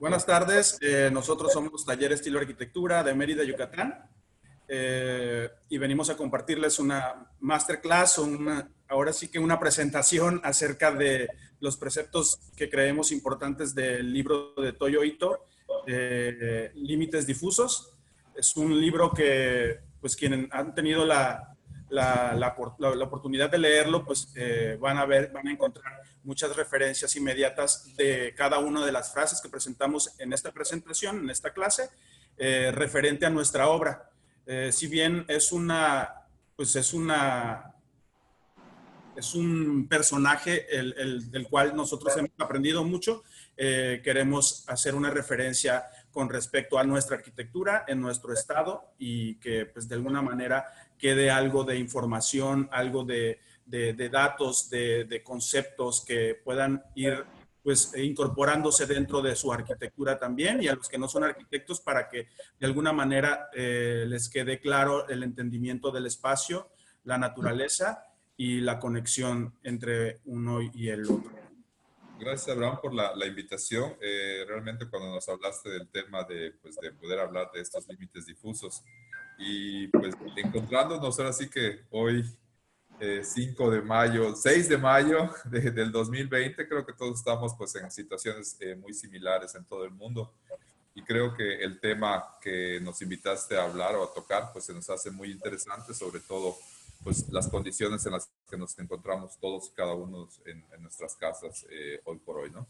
Buenas tardes, nosotros somos Taller Estilo Arquitectura de Mérida, Yucatán, y venimos a compartirles una masterclass, ahora sí que una presentación acerca de los preceptos que creemos importantes del libro de Toyo Ito, Límites Difusos. Es un libro que, pues, quienes han tenido la oportunidad de leerlo, pues van a encontrar muchas referencias inmediatas de cada una de las frases que presentamos en esta presentación, en esta clase, referente a nuestra obra. Si bien es un personaje del cual nosotros hemos aprendido mucho, queremos hacer una referencia con respecto a nuestra arquitectura en nuestro estado y que, pues, de alguna manera quede algo de información, algo de datos, de conceptos que puedan ir, pues, incorporándose dentro de su arquitectura también, y a los que no son arquitectos, para que de alguna manera les quede claro el entendimiento del espacio, la naturaleza y la conexión entre uno y el otro. Gracias, Abraham, por la invitación. Realmente cuando nos hablaste del tema de poder hablar de estos límites difusos y pues encontrándonos ahora sí que hoy 5 de mayo, 6 de mayo del 2020, creo que todos estamos pues en situaciones muy similares en todo el mundo, y creo que el tema que nos invitaste a hablar o a tocar pues se nos hace muy interesante, sobre todo pues las condiciones en las que nos encontramos todos y cada uno en nuestras casas hoy por hoy, ¿no?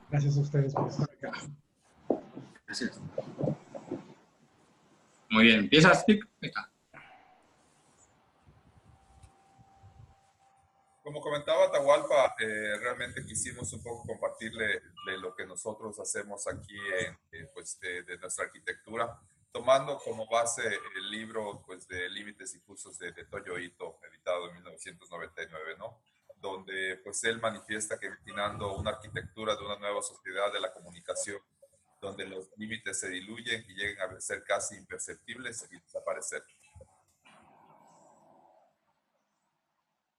Gracias a ustedes por estar acá. Gracias. Muy bien, ¿empiezas, Tic? Venga. Como comentaba Atahualpa, realmente quisimos un poco compartirle de lo que nosotros hacemos aquí de nuestra arquitectura, tomando como base el libro pues, de Límites Difusos de Toyo Ito, editado en 1999, ¿no? Donde pues él manifiesta que imaginando una arquitectura de una nueva sociedad de la comunicación, donde los límites se diluyen y lleguen a ser casi imperceptibles y desaparecer.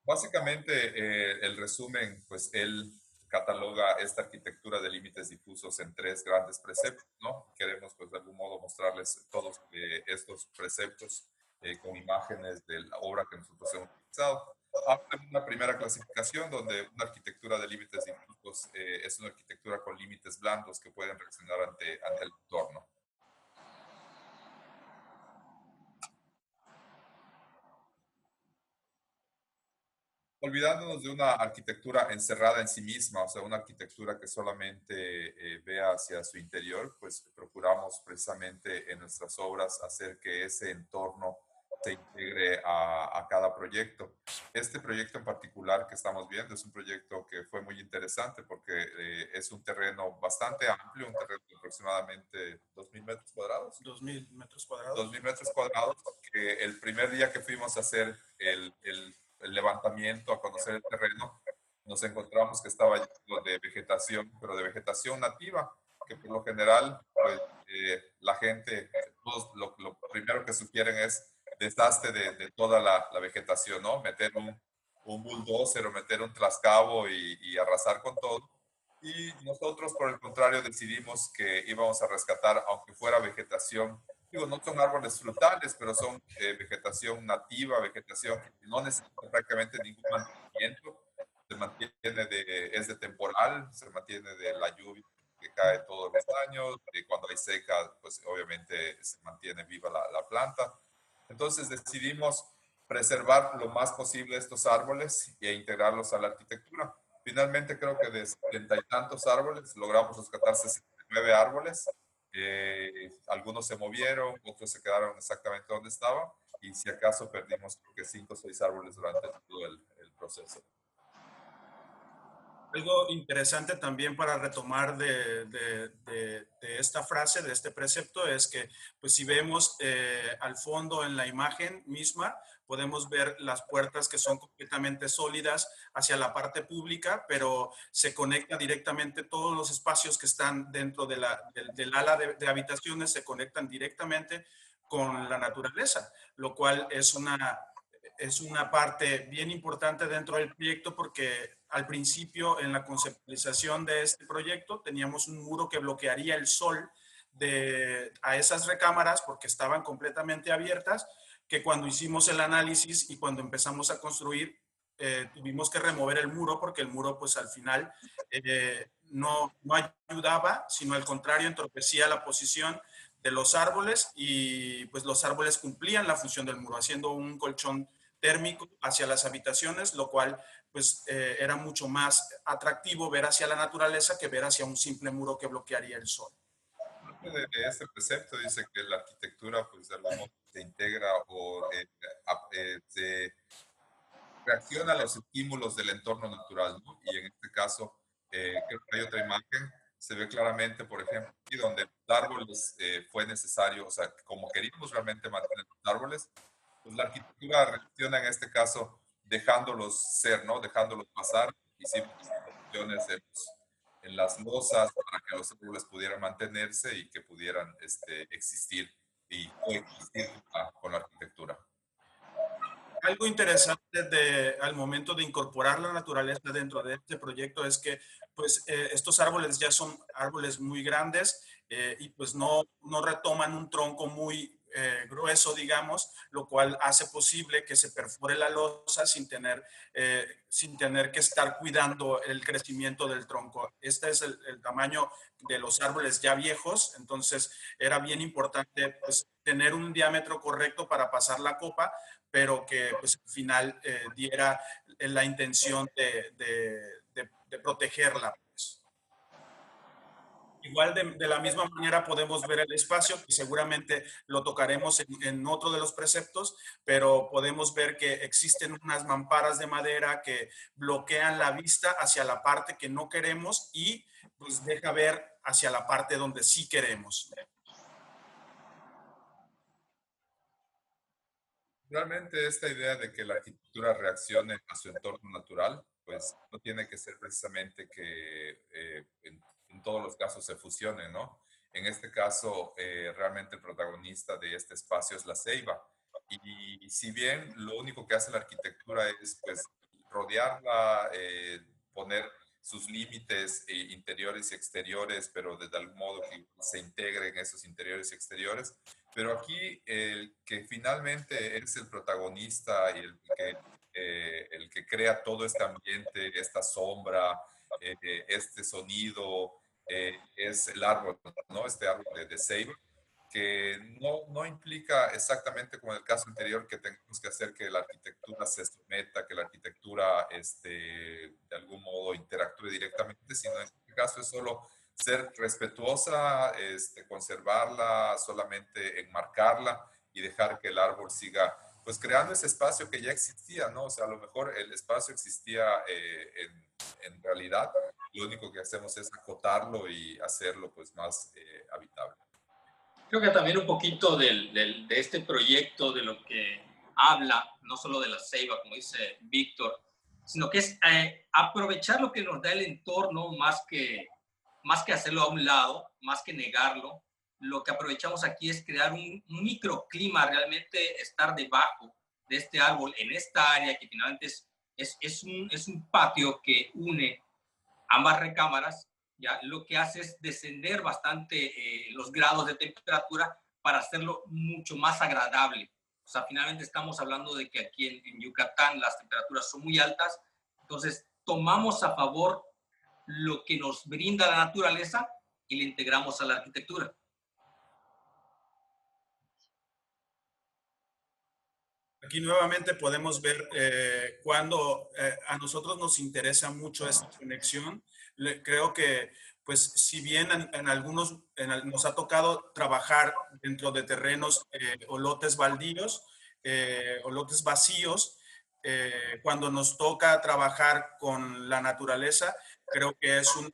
Básicamente, el resumen, pues él cataloga esta arquitectura de límites difusos en 3 grandes preceptos, ¿no? Queremos, pues, de algún modo mostrarles todos estos preceptos con imágenes de la obra que nosotros hemos utilizado. Habla de una primera clasificación donde una arquitectura de límites difusos es una arquitectura con límites blandos que pueden reaccionar ante el entorno. Olvidándonos de una arquitectura encerrada en sí misma, o sea, una arquitectura que solamente vea hacia su interior, pues procuramos precisamente en nuestras obras hacer que ese entorno se integre a cada proyecto. Este proyecto en particular que estamos viendo es un proyecto que fue muy interesante porque es un terreno bastante amplio, un terreno de aproximadamente 2.000 metros cuadrados. 2.000 metros cuadrados. 2.000 metros cuadrados, que el primer día que fuimos a hacer el levantamiento, a conocer el terreno, nos encontramos que estaba lleno de vegetación, pero de vegetación nativa, que por lo general, pues, la gente, todos lo primero que sugieren es desastre de toda la vegetación, ¿no? Meter un bulldozer o meter un trascabo y arrasar con todo. Y nosotros, por el contrario, decidimos que íbamos a rescatar, aunque fuera vegetación. Digo, no son árboles frutales, pero son vegetación nativa, vegetación que no necesita prácticamente ningún mantenimiento. Se mantiene es de temporal, se mantiene de la lluvia que cae todos los años. Cuando hay seca, pues obviamente se mantiene viva la planta. Entonces decidimos preservar lo más posible estos árboles e integrarlos a la arquitectura. Finalmente creo que de 70 y tantos árboles logramos rescatar 69 árboles. Algunos se movieron, otros se quedaron exactamente donde estaban, y si acaso perdimos creo que 5 o 6 árboles durante todo el proceso. Algo interesante también para retomar de esta frase, de este precepto, es que, pues, si vemos al fondo en la imagen misma, podemos ver las puertas que son completamente sólidas hacia la parte pública, pero se conecta directamente todos los espacios que están dentro del ala de habitaciones, se conectan directamente con la naturaleza, lo cual es es una parte bien importante dentro del proyecto porque al principio en la conceptualización de este proyecto teníamos un muro que bloquearía el sol a esas recámaras porque estaban completamente abiertas, que cuando hicimos el análisis y cuando empezamos a construir tuvimos que remover el muro porque el muro pues al final no ayudaba, sino al contrario entorpecía la posición de los árboles y pues los árboles cumplían la función del muro, haciendo un colchón térmico hacia las habitaciones, lo cual pues era mucho más atractivo ver hacia la naturaleza que ver hacia un simple muro que bloquearía el sol. De este precepto dice que la arquitectura pues de algún modo se integra o se reacciona a los estímulos del entorno natural, ¿no? Y en este caso, creo que hay otra imagen, se ve claramente, por ejemplo, aquí donde los árboles fue necesario, o sea, como queríamos realmente mantener los árboles, pues la arquitectura reacciona en este caso dejándolos ser, ¿no? Dejándolos pasar, hicimos opciones en las losas para que los árboles pudieran mantenerse y que pudieran existir y coexistir con la arquitectura. Algo interesante al momento de incorporar la naturaleza dentro de este proyecto es que pues estos árboles ya son árboles muy grandes y pues no retoman un tronco muy grueso, digamos, lo cual hace posible que se perfore la losa sin tener que estar cuidando el crecimiento del tronco. Este es el tamaño de los árboles ya viejos, entonces era bien importante pues, tener un diámetro correcto para pasar la copa, pero que pues, al final diera la intención de protegerla. Pues. Igual de la misma manera podemos ver el espacio, que seguramente lo tocaremos en otro de los preceptos, pero podemos ver que existen unas mamparas de madera que bloquean la vista hacia la parte que no queremos y pues deja ver hacia la parte donde sí queremos. Realmente esta idea de que la arquitectura reaccione a su entorno natural, pues no tiene que ser precisamente que en todos los casos se fusione, ¿no? En este caso, realmente el protagonista de este espacio es la ceiba. Y si bien lo único que hace la arquitectura es pues rodearla, poner sus límites interiores y exteriores, pero de tal modo que se integren esos interiores y exteriores, pero aquí el que finalmente es el protagonista y el que crea todo este ambiente, esta sombra, este sonido, es el árbol, ¿no? Este árbol de ceiba, que no implica exactamente como en el caso anterior que tengamos que hacer que la arquitectura se someta, que la arquitectura de algún modo interactúe directamente, sino en este caso es solo ser respetuosa, conservarla, solamente enmarcarla y dejar que el árbol siga, pues creando ese espacio que ya existía, ¿no? O sea, a lo mejor el espacio existía en realidad, lo único que hacemos es acotarlo y hacerlo pues más habitable. Creo que también un poquito de este proyecto, de lo que habla, no solo de la ceiba, como dice Víctor, sino que es aprovechar lo que nos da el entorno más que hacerlo a un lado, más que negarlo. Lo que aprovechamos aquí es crear un microclima, realmente estar debajo de este árbol, en esta área que finalmente es un patio que une ambas recámaras. Ya lo que hace es descender bastante los grados de temperatura para hacerlo mucho más agradable. O sea, finalmente estamos hablando de que aquí en Yucatán las temperaturas son muy altas, entonces tomamos a favor lo que nos brinda la naturaleza y le integramos a la arquitectura. Aquí nuevamente podemos ver cuando a nosotros nos interesa mucho esta conexión. Creo que, pues, si bien en algunos nos ha tocado trabajar dentro de terrenos o lotes baldíos o lotes vacíos, cuando nos toca trabajar con la naturaleza, creo que es una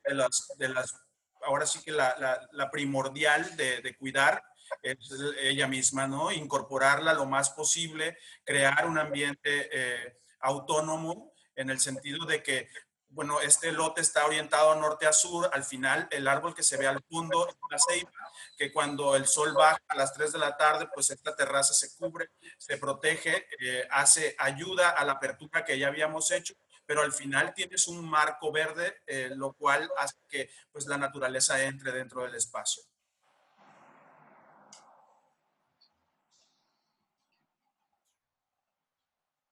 de las ahora sí que la primordial de cuidar es ella misma, ¿no? Incorporarla lo más posible, crear un ambiente autónomo en el sentido de que bueno, este lote está orientado norte a sur. Al final, el árbol que se ve al fondo es la ceiba, que cuando el sol baja a las 3 de la tarde, pues esta terraza se cubre, se protege, ayuda a la apertura que ya habíamos hecho, pero al final tienes un marco verde, lo cual hace que pues, la naturaleza entre dentro del espacio.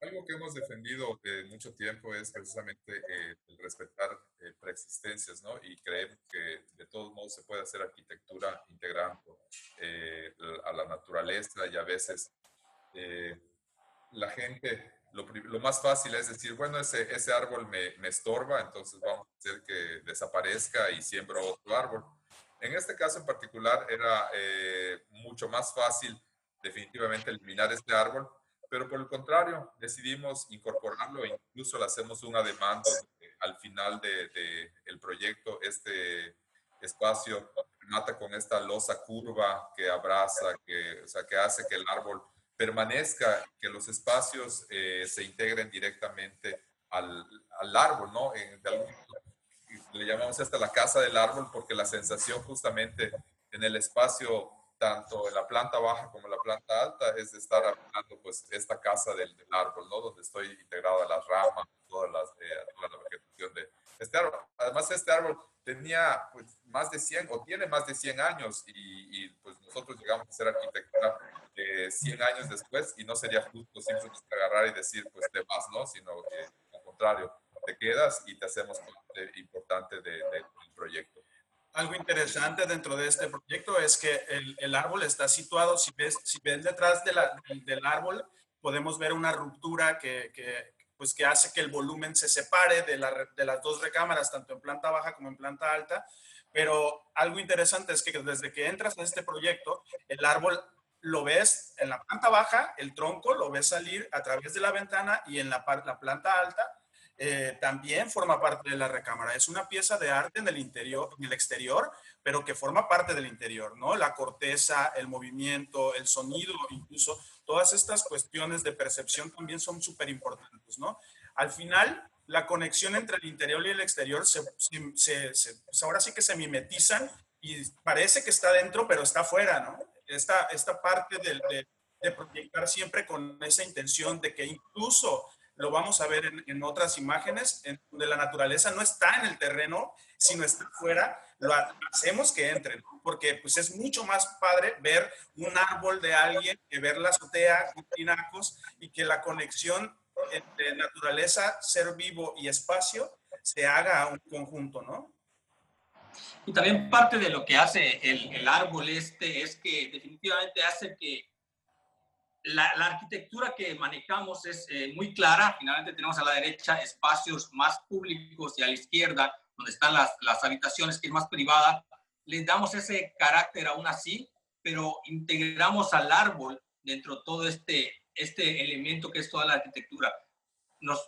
Algo que hemos defendido mucho tiempo es precisamente el respetar preexistencias, ¿no? Y creemos que de todos modos se puede hacer arquitectura integrando a la naturaleza, y a veces la gente, lo más fácil es decir, bueno, ese árbol me estorba, entonces vamos a hacer que desaparezca y siembro otro árbol. En este caso en particular era mucho más fácil definitivamente eliminar este árbol, pero por el contrario, decidimos incorporarlo e incluso le hacemos un ademán donde al final el proyecto este espacio remata con esta losa curva que abraza, o sea, que hace que el árbol permanezca, que los espacios se integren directamente al árbol, ¿no? Le llamamos esta la casa del árbol porque la sensación justamente en el espacio, tanto en la planta baja como en la planta alta, es de estar habitando pues esta casa del árbol, ¿no? Donde estoy integrado a las ramas, toda la vegetación de este árbol. Además, este árbol tenía pues más de 100 o tiene más de 100 años y pues nosotros llegamos a hacer arquitectura 100 años después y no sería justo simplemente agarrar y decir pues te vas, ¿no? Sino al contrario, te quedas y te hacemos parte importante del proyecto. Algo interesante dentro de este proyecto es que el árbol está situado, si ven detrás del árbol, podemos ver una ruptura pues que hace que el volumen se separe de las dos recámaras, tanto en planta baja como en planta alta. Pero algo interesante es que desde que entras en este proyecto, el árbol lo ves en la planta baja, el tronco lo ves salir a través de la ventana, y en la planta alta también forma parte de la recámara. Es una pieza de arte en el interior, en el exterior, pero que forma parte del interior, ¿no? La corteza, el movimiento, el sonido, incluso todas estas cuestiones de percepción también son súper importantes, ¿no? Al final, la conexión entre el interior y el exterior pues ahora sí que se mimetizan y parece que está dentro, pero está afuera, ¿no? Esta parte de proyectar siempre con esa intención de que incluso lo vamos a ver en otras imágenes, en donde la naturaleza no está en el terreno, sino está afuera, lo hacemos que entre, ¿no? Porque pues es mucho más padre ver un árbol de alguien que ver la azotea con tinacos, y que la conexión entre naturaleza, ser vivo y espacio se haga un conjunto, ¿no? Y también parte de lo que hace el árbol es que definitivamente hace que la arquitectura que manejamos es muy clara. Finalmente tenemos a la derecha espacios más públicos y a la izquierda, donde están las habitaciones, que es más privada. Les damos ese carácter aún así, pero integramos al árbol dentro de todo este elemento que es toda la arquitectura.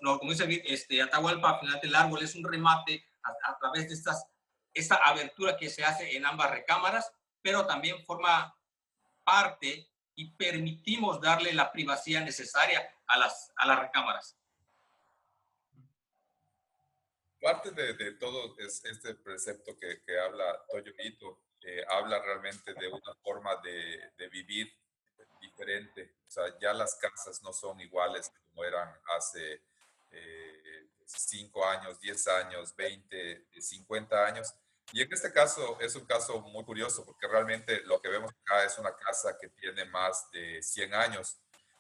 Como dice Atahualpa, finalmente el árbol es un remate a través de esta abertura que se hace en ambas recámaras, pero también forma parte y permitimos darle la privacidad necesaria a las recámaras. Parte de todo es este precepto que habla Toyo Ito, habla realmente de una forma de vivir diferente. O sea, ya las casas no son iguales como eran hace 5 años, 10 años, 20, 50 años. Y en este caso es un caso muy curioso porque realmente lo que vemos acá es una casa que tiene más de 100 años.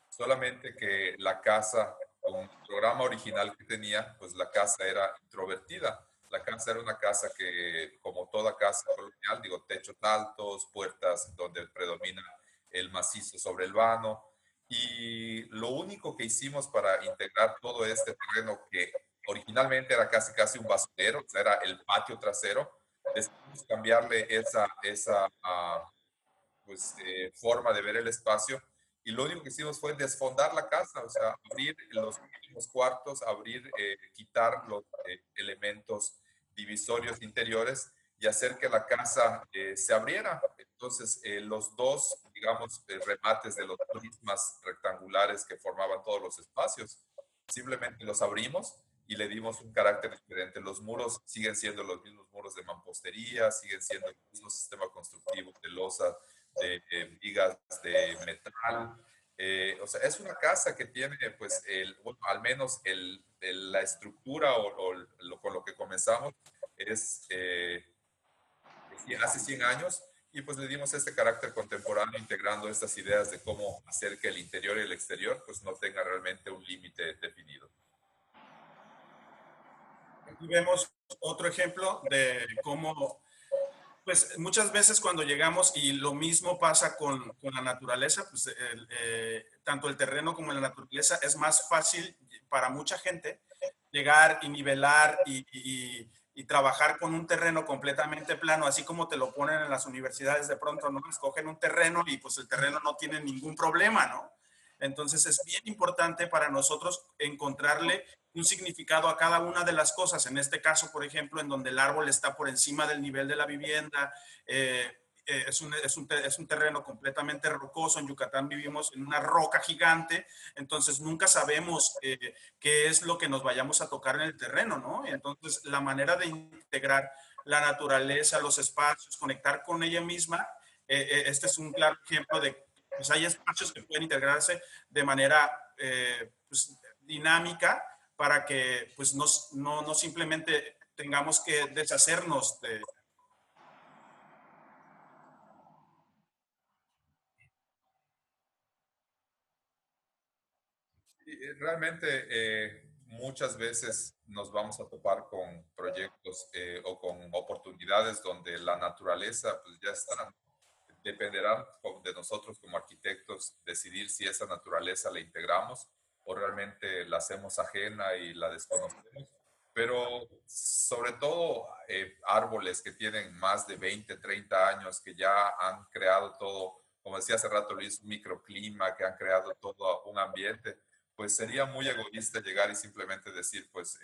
Solamente que la casa, con el programa original que tenía, pues la casa era introvertida. La casa era una casa que, como toda casa colonial, digo, techos altos, puertas donde predomina el macizo sobre el vano. Y lo único que hicimos para integrar todo este terreno, que originalmente era casi un basurero, o sea, era el patio trasero, decidimos cambiarle esa forma de ver el espacio, y lo único que hicimos fue desfondar la casa, o sea, abrir los últimos cuartos, quitar los elementos divisorios interiores y hacer que la casa se abriera. Entonces, los dos, digamos, remates de los prismas rectangulares que formaban todos los espacios, simplemente los abrimos y le dimos un carácter diferente. Los muros siguen siendo los mismos muros de mampostería, siguen siendo el mismo sistema constructivo de losa, de vigas de metal. O sea, es una casa que tiene, pues, bueno, al menos la estructura con lo que comenzamos es hace 100 años, y pues le dimos este carácter contemporáneo integrando estas ideas de cómo hacer que el interior y el exterior pues no tengan realmente un límite definido. Aquí vemos otro ejemplo de cómo, pues muchas veces cuando llegamos, y lo mismo pasa con la naturaleza, pues tanto el terreno como la naturaleza, es más fácil para mucha gente llegar y nivelar y trabajar con un terreno completamente plano, así como te lo ponen en las universidades de pronto, ¿no? Escogen un terreno y pues el terreno no tiene ningún problema, ¿no? Entonces es bien importante para nosotros encontrarle un significado a cada una de las cosas. En este caso, por ejemplo, en donde el árbol está por encima del nivel de la vivienda, es un terreno completamente rocoso. En Yucatán vivimos en una roca gigante, entonces nunca sabemos qué es lo que nos vayamos a tocar en el terreno, ¿no? Entonces la manera de integrar la naturaleza, los espacios, conectar con ella misma, este es un claro ejemplo de pues hay espacios que pueden integrarse de manera pues, dinámica para que pues no simplemente tengamos que deshacernos de... Realmente muchas veces nos vamos a topar con proyectos o con oportunidades donde la naturaleza pues ya está. Dependerá de nosotros como arquitectos decidir si esa naturaleza la integramos o realmente la hacemos ajena y la desconocemos. Pero sobre todo árboles que tienen más de 20, 30 años, que ya han creado todo, como decía hace rato Luis, un microclima, que han creado todo un ambiente, pues sería muy egoísta llegar y simplemente decir, pues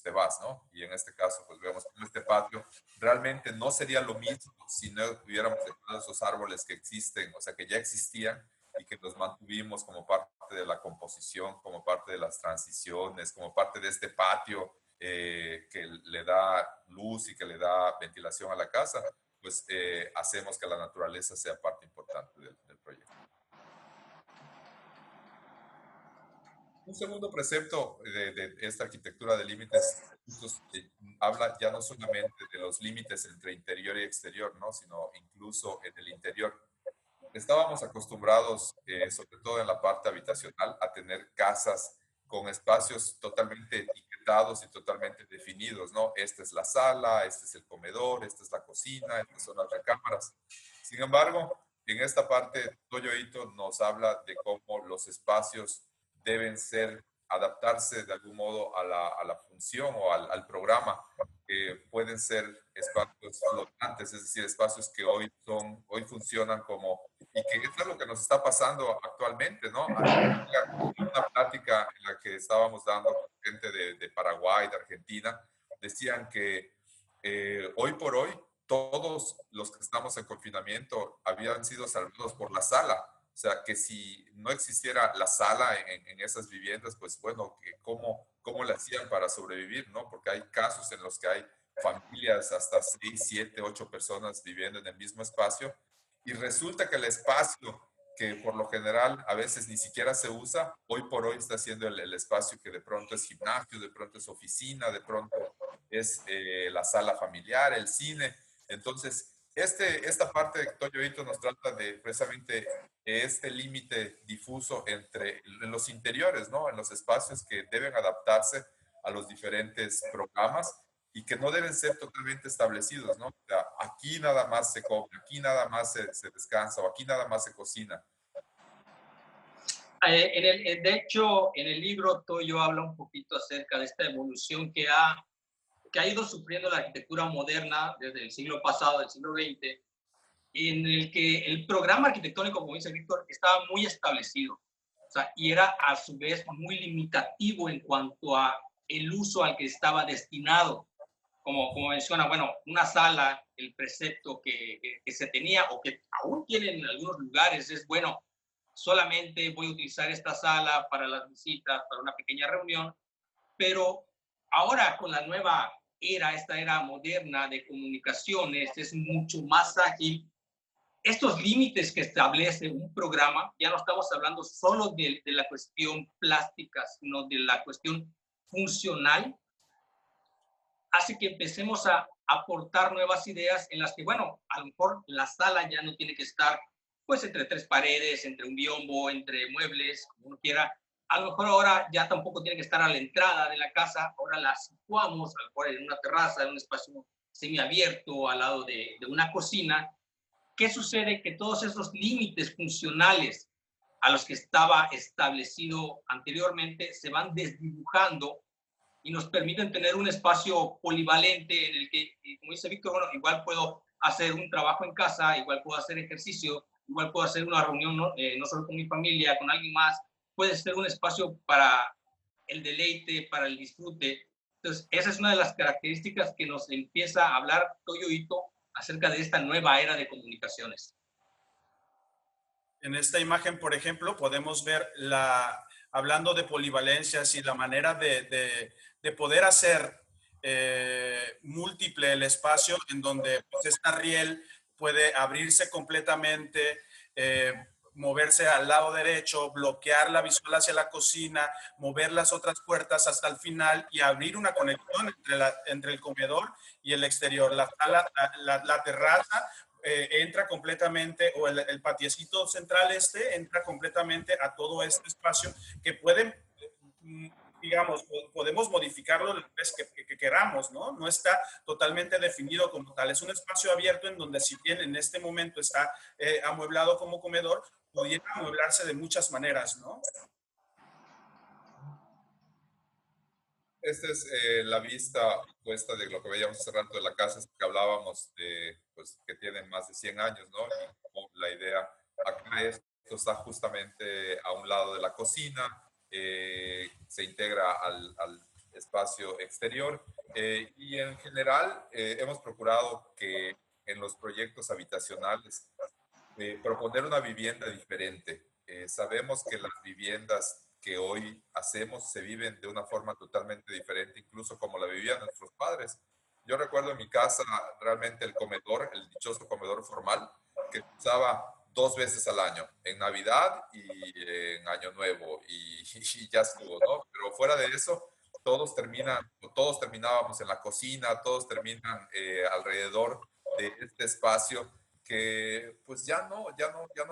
te vas, ¿no? Y en este caso, pues vemos como este patio realmente no sería lo mismo si no hubiéramos dejado esos árboles que existen, o sea, que ya existían y que los mantuvimos como parte de la composición, como parte de las transiciones, como parte de este patio que le da luz y que le da ventilación a la casa, pues hacemos que la naturaleza sea parte importante del proyecto. Un segundo precepto de esta arquitectura de límites habla ya no solamente de los límites entre interior y exterior, ¿no? Sino incluso en el interior. Estábamos acostumbrados, sobre todo en la parte habitacional, a tener casas con espacios totalmente etiquetados y totalmente definidos, ¿no? Esta es la sala, este es el comedor, esta es la cocina, estas son las recámaras. Sin embargo, en esta parte, Toyo Ito nos habla de cómo los espacios deben adaptarse de algún modo a la función o al programa. Pueden ser espacios flotantes, es decir, espacios que hoy funcionan como, y que es lo que nos está pasando actualmente, ¿no? Una plática en la que estábamos dando con gente de Paraguay, de Argentina, decían que hoy por hoy todos los que estamos en confinamiento habían sido salvados por la sala. O sea, que si no existiera la sala en esas viviendas, pues bueno, ¿cómo le hacían para sobrevivir, no? Porque hay casos en los que hay familias, hasta 6, 7, 8 personas viviendo en el mismo espacio, y resulta que el espacio que por lo general a veces ni siquiera se usa, hoy por hoy está siendo el espacio que de pronto es gimnasio, de pronto es oficina, de pronto es la sala familiar, el cine. Entonces, esta parte de Toyo Ito nos trata de precisamente este límite difuso en los interiores, ¿no? En los espacios que deben adaptarse a los diferentes programas y que no deben ser totalmente establecidos, ¿no? O sea, aquí nada más se come, aquí nada más se descansa o aquí nada más se cocina. De hecho, en el libro Toyo habla un poquito acerca de esta evolución que ha ido sufriendo la arquitectura moderna desde el siglo pasado, del siglo XX, en el que el programa arquitectónico, como dice Víctor, estaba muy establecido. O sea, y era a su vez muy limitativo en cuanto a el uso al que estaba destinado. Como menciona, bueno, una sala, el precepto que se tenía o que aún tienen en algunos lugares es, bueno, solamente voy a utilizar esta sala para las visitas, para una pequeña reunión, pero ahora con la nueva era, esta era moderna de comunicaciones, es mucho más ágil. Estos límites que establece un programa, ya no estamos hablando solo de la cuestión plástica, sino de la cuestión funcional, hace que empecemos a aportar nuevas ideas en las que, bueno, a lo mejor la sala ya no tiene que estar pues entre tres paredes, entre un biombo, entre muebles, como uno quiera. A lo mejor ahora ya tampoco tiene que estar a la entrada de la casa, ahora la situamos, a lo mejor en una terraza, en un espacio semiabierto, al lado de una cocina. ¿Qué sucede? Que todos esos límites funcionales a los que estaba establecido anteriormente se van desdibujando y nos permiten tener un espacio polivalente en el que, como dice Víctor, bueno, igual puedo hacer un trabajo en casa, igual puedo hacer ejercicio, igual puedo hacer una reunión no solo con mi familia, con alguien más, puede ser un espacio para el deleite, para el disfrute. Entonces, esa es una de las características que nos empieza a hablar Toyo Ito acerca de esta nueva era de comunicaciones. En esta imagen, por ejemplo, podemos ver hablando de polivalencias y la manera de poder hacer múltiple el espacio en donde pues, esta riel puede abrirse completamente, moverse al lado derecho, bloquear la visual hacia la cocina, mover las otras puertas hasta el final y abrir una conexión entre el comedor y el exterior. La terraza entra completamente, o el patiecito central entra completamente a todo este espacio que pueden, digamos, podemos modificarlo la vez que queramos, ¿no? No está totalmente definido como tal. Es un espacio abierto en donde si bien en este momento está amueblado como comedor, pudiera amueblarse de muchas maneras, ¿no? Esta es la vista puesta de lo que veíamos hace rato de la casa, es que hablábamos de, pues, que tienen más de 100 años, ¿no? Y como la idea acá es, esto está justamente a un lado de la cocina, se integra al espacio exterior y en general hemos procurado que en los proyectos habitacionales proponer una vivienda diferente. Sabemos que las viviendas que hoy hacemos se viven de una forma totalmente diferente, incluso como la vivían nuestros padres. Yo recuerdo en mi casa realmente el comedor, el dichoso comedor formal, que se usaba 2 veces al año, en Navidad y en Año Nuevo, y ya estuvo, ¿no? Pero fuera de eso, todos terminábamos en la cocina, todos terminan alrededor de este espacio que pues ya no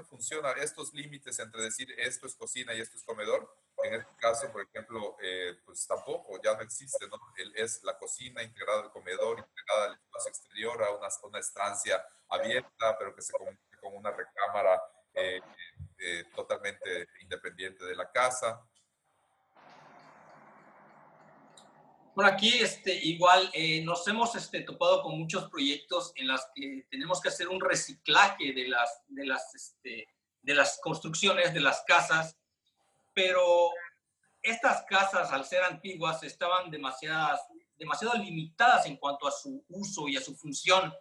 funciona. Estos límites entre decir esto es cocina y esto es comedor, en este caso, por ejemplo, pues tampoco, ya no existe, ¿no? Es la cocina integrada al comedor, integrada al espacio exterior, a una estancia abierta, pero que se comunica con una recámara totalmente independiente de la casa. Bueno, aquí igual nos hemos topado con muchos proyectos en los que tenemos que hacer un reciclaje de las construcciones, de las casas, pero estas casas, al ser antiguas, estaban demasiado limitadas en cuanto a su uso y a su función.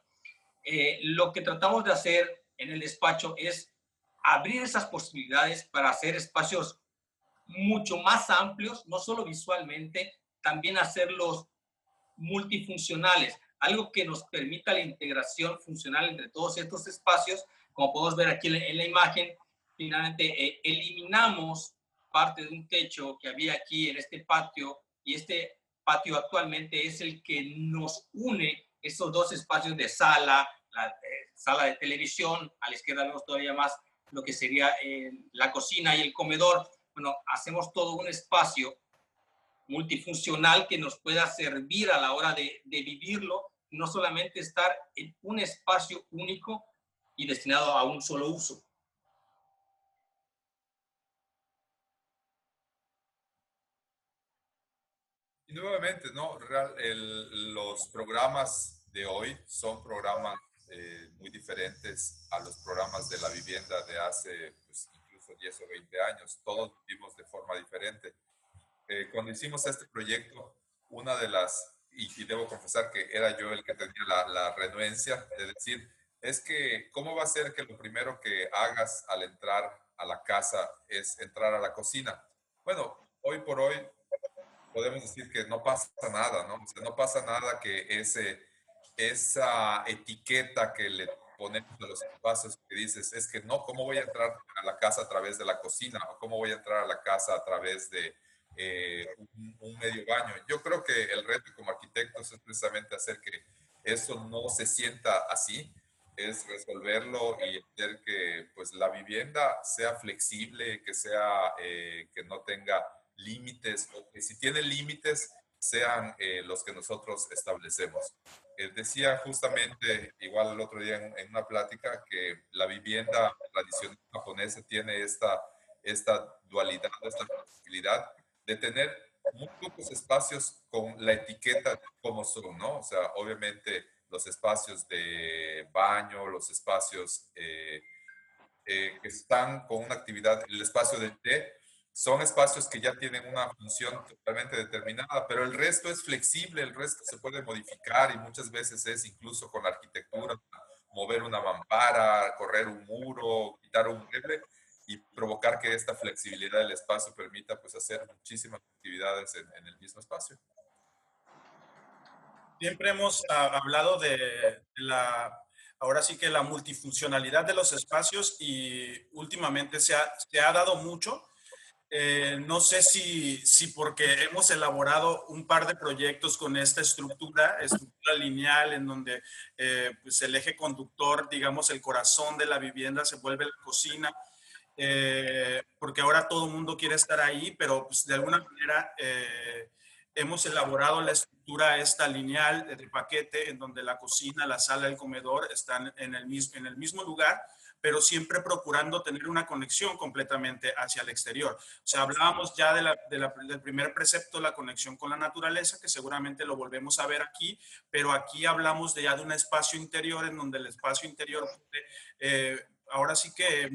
Lo que tratamos de hacer en el despacho es abrir esas posibilidades para hacer espacios mucho más amplios, no solo visualmente, también hacerlos multifuncionales, algo que nos permita la integración funcional entre todos estos espacios. Como podemos ver aquí en la imagen, finalmente eliminamos parte de un techo que había aquí en este patio, y este patio actualmente es el que nos une estos dos espacios de sala, la sala de televisión, a la izquierda vemos todavía más lo que sería la cocina y el comedor. Bueno, hacemos todo un espacio multifuncional que nos pueda servir a la hora de vivirlo, no solamente estar en un espacio único y destinado a un solo uso. Y nuevamente, ¿no? Los programas de hoy son programas muy diferentes a los programas de la vivienda de hace pues, incluso 10 o 20 años. Todos vivimos de forma diferente. Cuando hicimos este proyecto, una de y debo confesar que era yo el que tenía la renuencia de decir, es que, ¿cómo va a ser que lo primero que hagas al entrar a la casa es entrar a la cocina? Bueno, hoy por hoy podemos decir que no pasa nada, ¿no? O sea, no pasa nada que esa etiqueta que le ponemos a los espacios que dices, es que no, ¿cómo voy a entrar a la casa a través de la cocina? ¿O cómo voy a entrar a la casa a través de un medio baño? Yo creo que el reto como arquitectos es precisamente hacer que eso no se sienta así, es resolverlo y hacer que pues la vivienda sea flexible, que sea, que no tenga límites, o que si tiene límites sean los que nosotros establecemos. Decía justamente, igual el otro día en una plática, que la vivienda tradicional japonesa tiene esta dualidad, esta flexibilidad de tener muy pocos espacios con la etiqueta de cómo son, ¿no? O sea, obviamente los espacios de baño, los espacios que están con una actividad, el espacio del té, son espacios que ya tienen una función totalmente determinada, pero el resto es flexible, el resto se puede modificar y muchas veces es incluso con la arquitectura, mover una mampara, correr un muro, quitar un mueble y provocar que esta flexibilidad del espacio permita pues hacer muchísimas actividades en el mismo espacio. Siempre hemos hablado de ahora sí que la multifuncionalidad de los espacios y últimamente se ha dado mucho. No sé si porque hemos elaborado un par de proyectos con esta estructura lineal, en donde pues el eje conductor, digamos, el corazón de la vivienda se vuelve la cocina, porque ahora todo el mundo quiere estar ahí, pero pues, de alguna manera hemos elaborado la estructura esta lineal de paquete, en donde la cocina, la sala, el comedor están en el mismo lugar, pero siempre procurando tener una conexión completamente hacia el exterior. O sea, hablábamos ya del primer precepto, la conexión con la naturaleza, que seguramente lo volvemos a ver aquí, pero aquí hablamos ya de un espacio interior, en donde el espacio interior puede, ahora sí que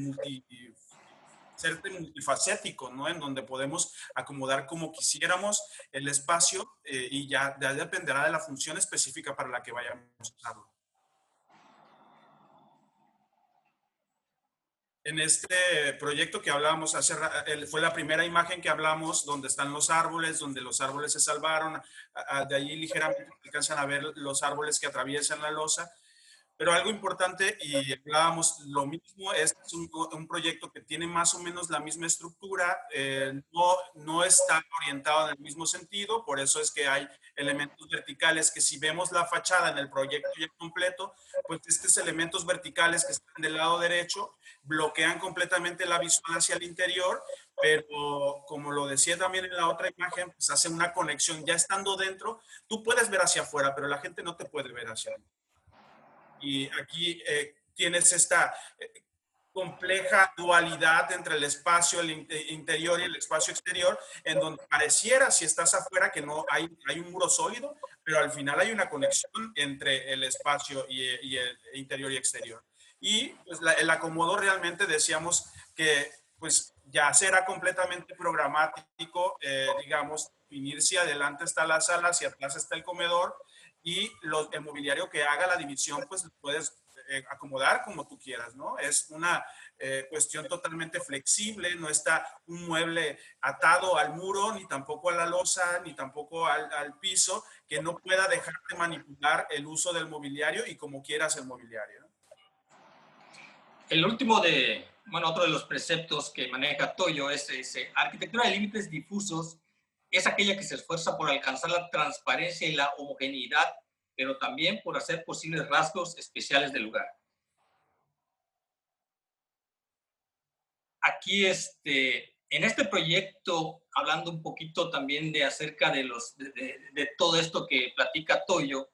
ser multifacético, ¿no? En donde podemos acomodar como quisiéramos el espacio y ya dependerá de la función específica para la que vayamos a usarlo. En este proyecto que hablábamos fue la primera imagen que hablamos, donde están los árboles, donde los árboles se salvaron. De allí ligeramente alcanzan a ver los árboles que atraviesan la losa. Pero algo importante, y hablábamos lo mismo, es un proyecto que tiene más o menos la misma estructura, no está orientado en el mismo sentido, por eso es que hay elementos verticales que si vemos la fachada en el proyecto ya completo, pues estos elementos verticales que están del lado derecho bloquean completamente la visual hacia el interior, pero como lo decía también en la otra imagen, pues hace una conexión. Ya estando dentro, tú puedes ver hacia afuera, pero la gente no te puede ver hacia adentro. Y aquí tienes esta compleja dualidad entre el espacio interior y el espacio exterior, en donde pareciera, si estás afuera, que no hay un muro sólido, pero al final hay una conexión entre el espacio y el interior y exterior. Y pues el acomodo realmente decíamos que pues ya será completamente programático, digamos, definir si adelante está la sala, si atrás está el comedor, y el mobiliario que haga la división, pues lo puedes acomodar como tú quieras, ¿no? Es una cuestión totalmente flexible, no está un mueble atado al muro, ni tampoco a la losa, ni tampoco al piso, que no pueda dejarte manipular el uso del mobiliario y como quieras el mobiliario, ¿no? El último otro de los preceptos que maneja Toyo es arquitectura de límites difusos. Es aquella que se esfuerza por alcanzar la transparencia y la homogeneidad, pero también por hacer posibles rasgos especiales del lugar. Aquí, en este proyecto, hablando un poquito también acerca de todo esto que platica Toyo,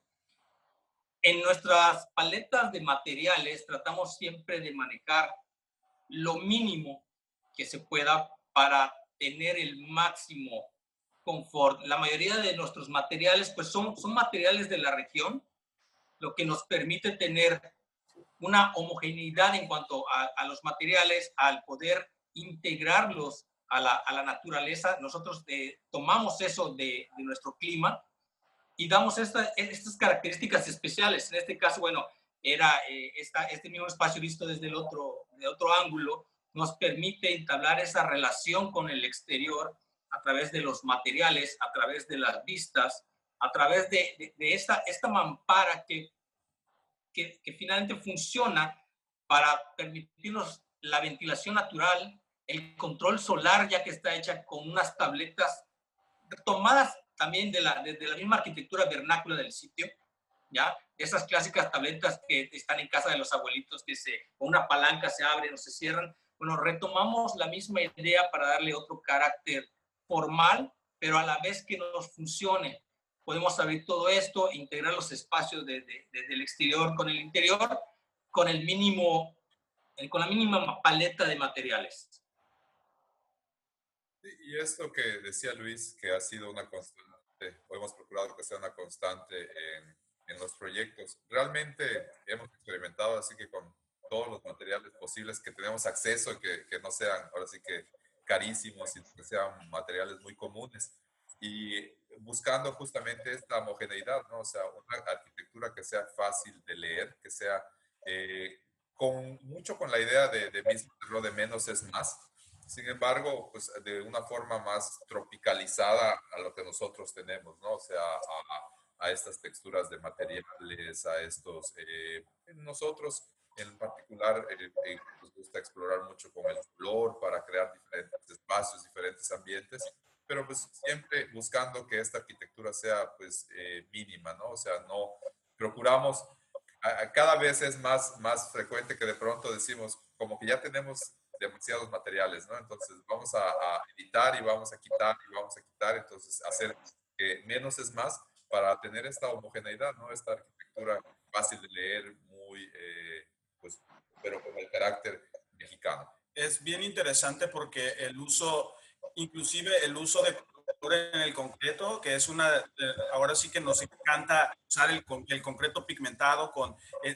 en nuestras paletas de materiales tratamos siempre de manejar lo mínimo que se pueda para tener el máximo confort. La mayoría de nuestros materiales pues son materiales de la región, lo que nos permite tener una homogeneidad en cuanto a los materiales, al poder integrarlos a la naturaleza. Nosotros tomamos eso de nuestro clima y damos estas características especiales. En este caso, bueno, era este mismo espacio visto desde de otro ángulo, nos permite entablar esa relación con el exterior a través de los materiales, a través de las vistas, a través de esta mampara que finalmente funciona para permitirnos la ventilación natural, el control solar, ya que está hecha con unas tabletas tomadas también de la misma arquitectura vernácula del sitio, ¿ya? Esas clásicas tabletas que están en casa de los abuelitos, que con una palanca se abren o se cierran. Bueno, retomamos la misma idea para darle otro carácter formal, pero a la vez que nos funcione. Podemos abrir todo esto, integrar los espacios desde el exterior con el interior, con la mínima paleta de materiales. Y esto que decía Luis, que ha sido una constante, o hemos procurado que sea una constante en los proyectos, realmente hemos experimentado así que con todos los materiales posibles que tenemos acceso, que no sean ahora sí que carísimos, sino que sean materiales muy comunes. Y buscando justamente esta homogeneidad, ¿no? O sea, una arquitectura que sea fácil de leer, que sea mucho con la idea de mismo de menos es más. Sin embargo, pues de una forma más tropicalizada a lo que nosotros tenemos, ¿no? O sea, a estas texturas de materiales, a estos... nosotros en particular nos gusta explorar mucho con el color para crear diferentes espacios, diferentes ambientes, pero pues siempre buscando que esta arquitectura sea pues mínima, ¿no? O sea, no procuramos, cada vez es más frecuente que de pronto decimos como que ya tenemos demasiados materiales, ¿no? Entonces vamos a editar y vamos a quitar y vamos a quitar, entonces hacer que menos es más para tener esta homogeneidad, ¿no? Esta arquitectura fácil de leer, muy, pues, pero con el carácter mexicano. Es bien interesante porque inclusive el uso de color en el concreto, que es ahora sí que nos encanta usar el concreto pigmentado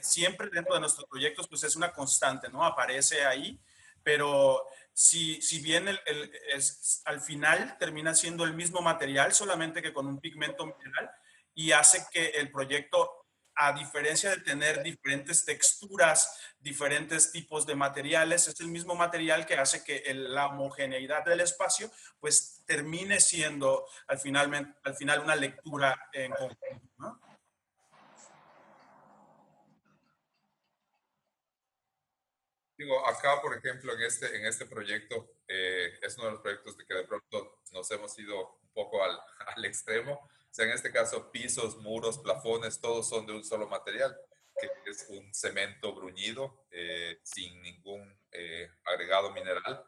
siempre dentro de nuestros proyectos, pues es una constante, ¿no? Aparece ahí, pero si bien al final termina siendo el mismo material, solamente que con un pigmento mineral, y hace que el proyecto, a diferencia de tener diferentes texturas, diferentes tipos de materiales, es el mismo material que hace que la homogeneidad del espacio pues termine siendo al final una lectura en conjunto, ¿no? Digo, acá, por ejemplo, en este proyecto, es uno de los proyectos de que de pronto nos hemos ido un poco al extremo. O sea, en este caso, pisos, muros, plafones, todos son de un solo material, que es un cemento bruñido, sin ningún agregado mineral.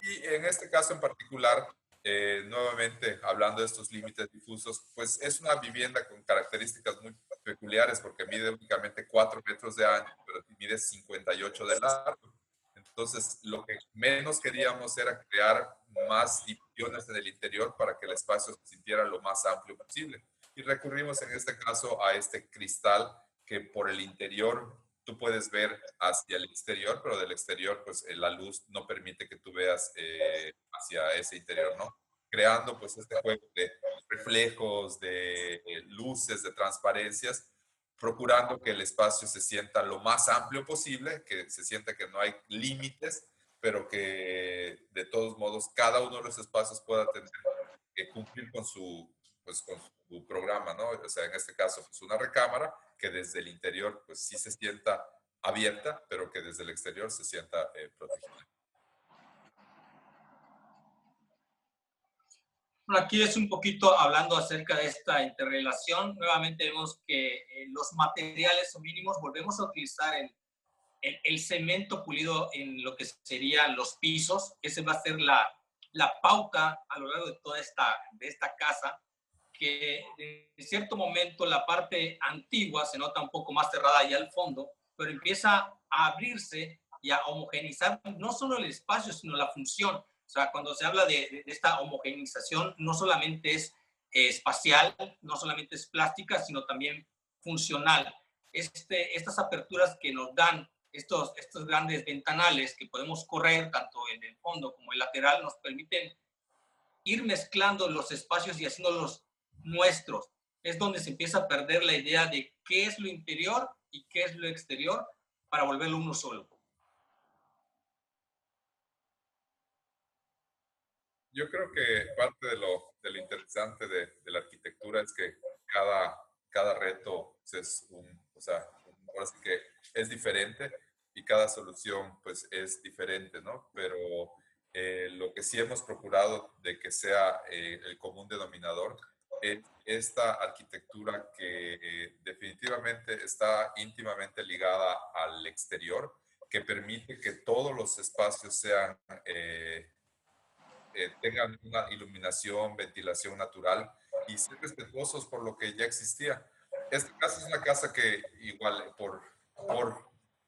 Y en este caso en particular, nuevamente hablando de estos límites difusos, pues es una vivienda con características muy peculiares porque mide únicamente 4 metros de ancho, pero mide 58 de largo. Entonces, lo que menos queríamos era crear más divisiones en el interior para que el espacio se sintiera lo más amplio posible. Y recurrimos en este caso a este cristal que por el interior tú puedes ver hacia el exterior, pero del exterior, pues la luz no permite que tú veas hacia ese interior, ¿no? Creando pues este juego de reflejos, de luces, de transparencias, procurando que el espacio se sienta lo más amplio posible, que se sienta que no hay límites, pero que de todos modos cada uno de los espacios pueda tener que cumplir con pues, con su programa, ¿no? O sea, en este caso, pues una recámara que desde el interior, pues sí se sienta abierta, pero que desde el exterior se sienta protegida. Bueno, aquí es un poquito hablando acerca de esta interrelación. Nuevamente vemos que los materiales son mínimos. Volvemos a utilizar el cemento pulido en lo que serían los pisos. Ese va a ser la pauta a lo largo de toda esta casa, que en cierto momento la parte antigua se nota un poco más cerrada allá al fondo, pero empieza a abrirse y a homogenizar no solo el espacio, sino la función. O sea, cuando se habla de esta homogenización, no solamente es espacial, no solamente es plástica, sino también funcional. Estas aperturas que nos dan estos grandes ventanales que podemos correr, tanto en el fondo como el lateral, nos permiten ir mezclando los espacios y haciéndolos nuestros. Es donde se empieza a perder la idea de qué es lo interior y qué es lo exterior para volverlo uno solo. Yo creo que parte de lo interesante de la arquitectura es que cada reto pues, es o sea, ahora sí que es diferente y cada solución pues es diferente, ¿no? Pero lo que sí hemos procurado de que sea el común denominador es esta arquitectura que definitivamente está íntimamente ligada al exterior, que permite que todos los espacios sean tengan una iluminación, ventilación natural y ser respetuosos por lo que ya existía. Esta casa es una casa que igual,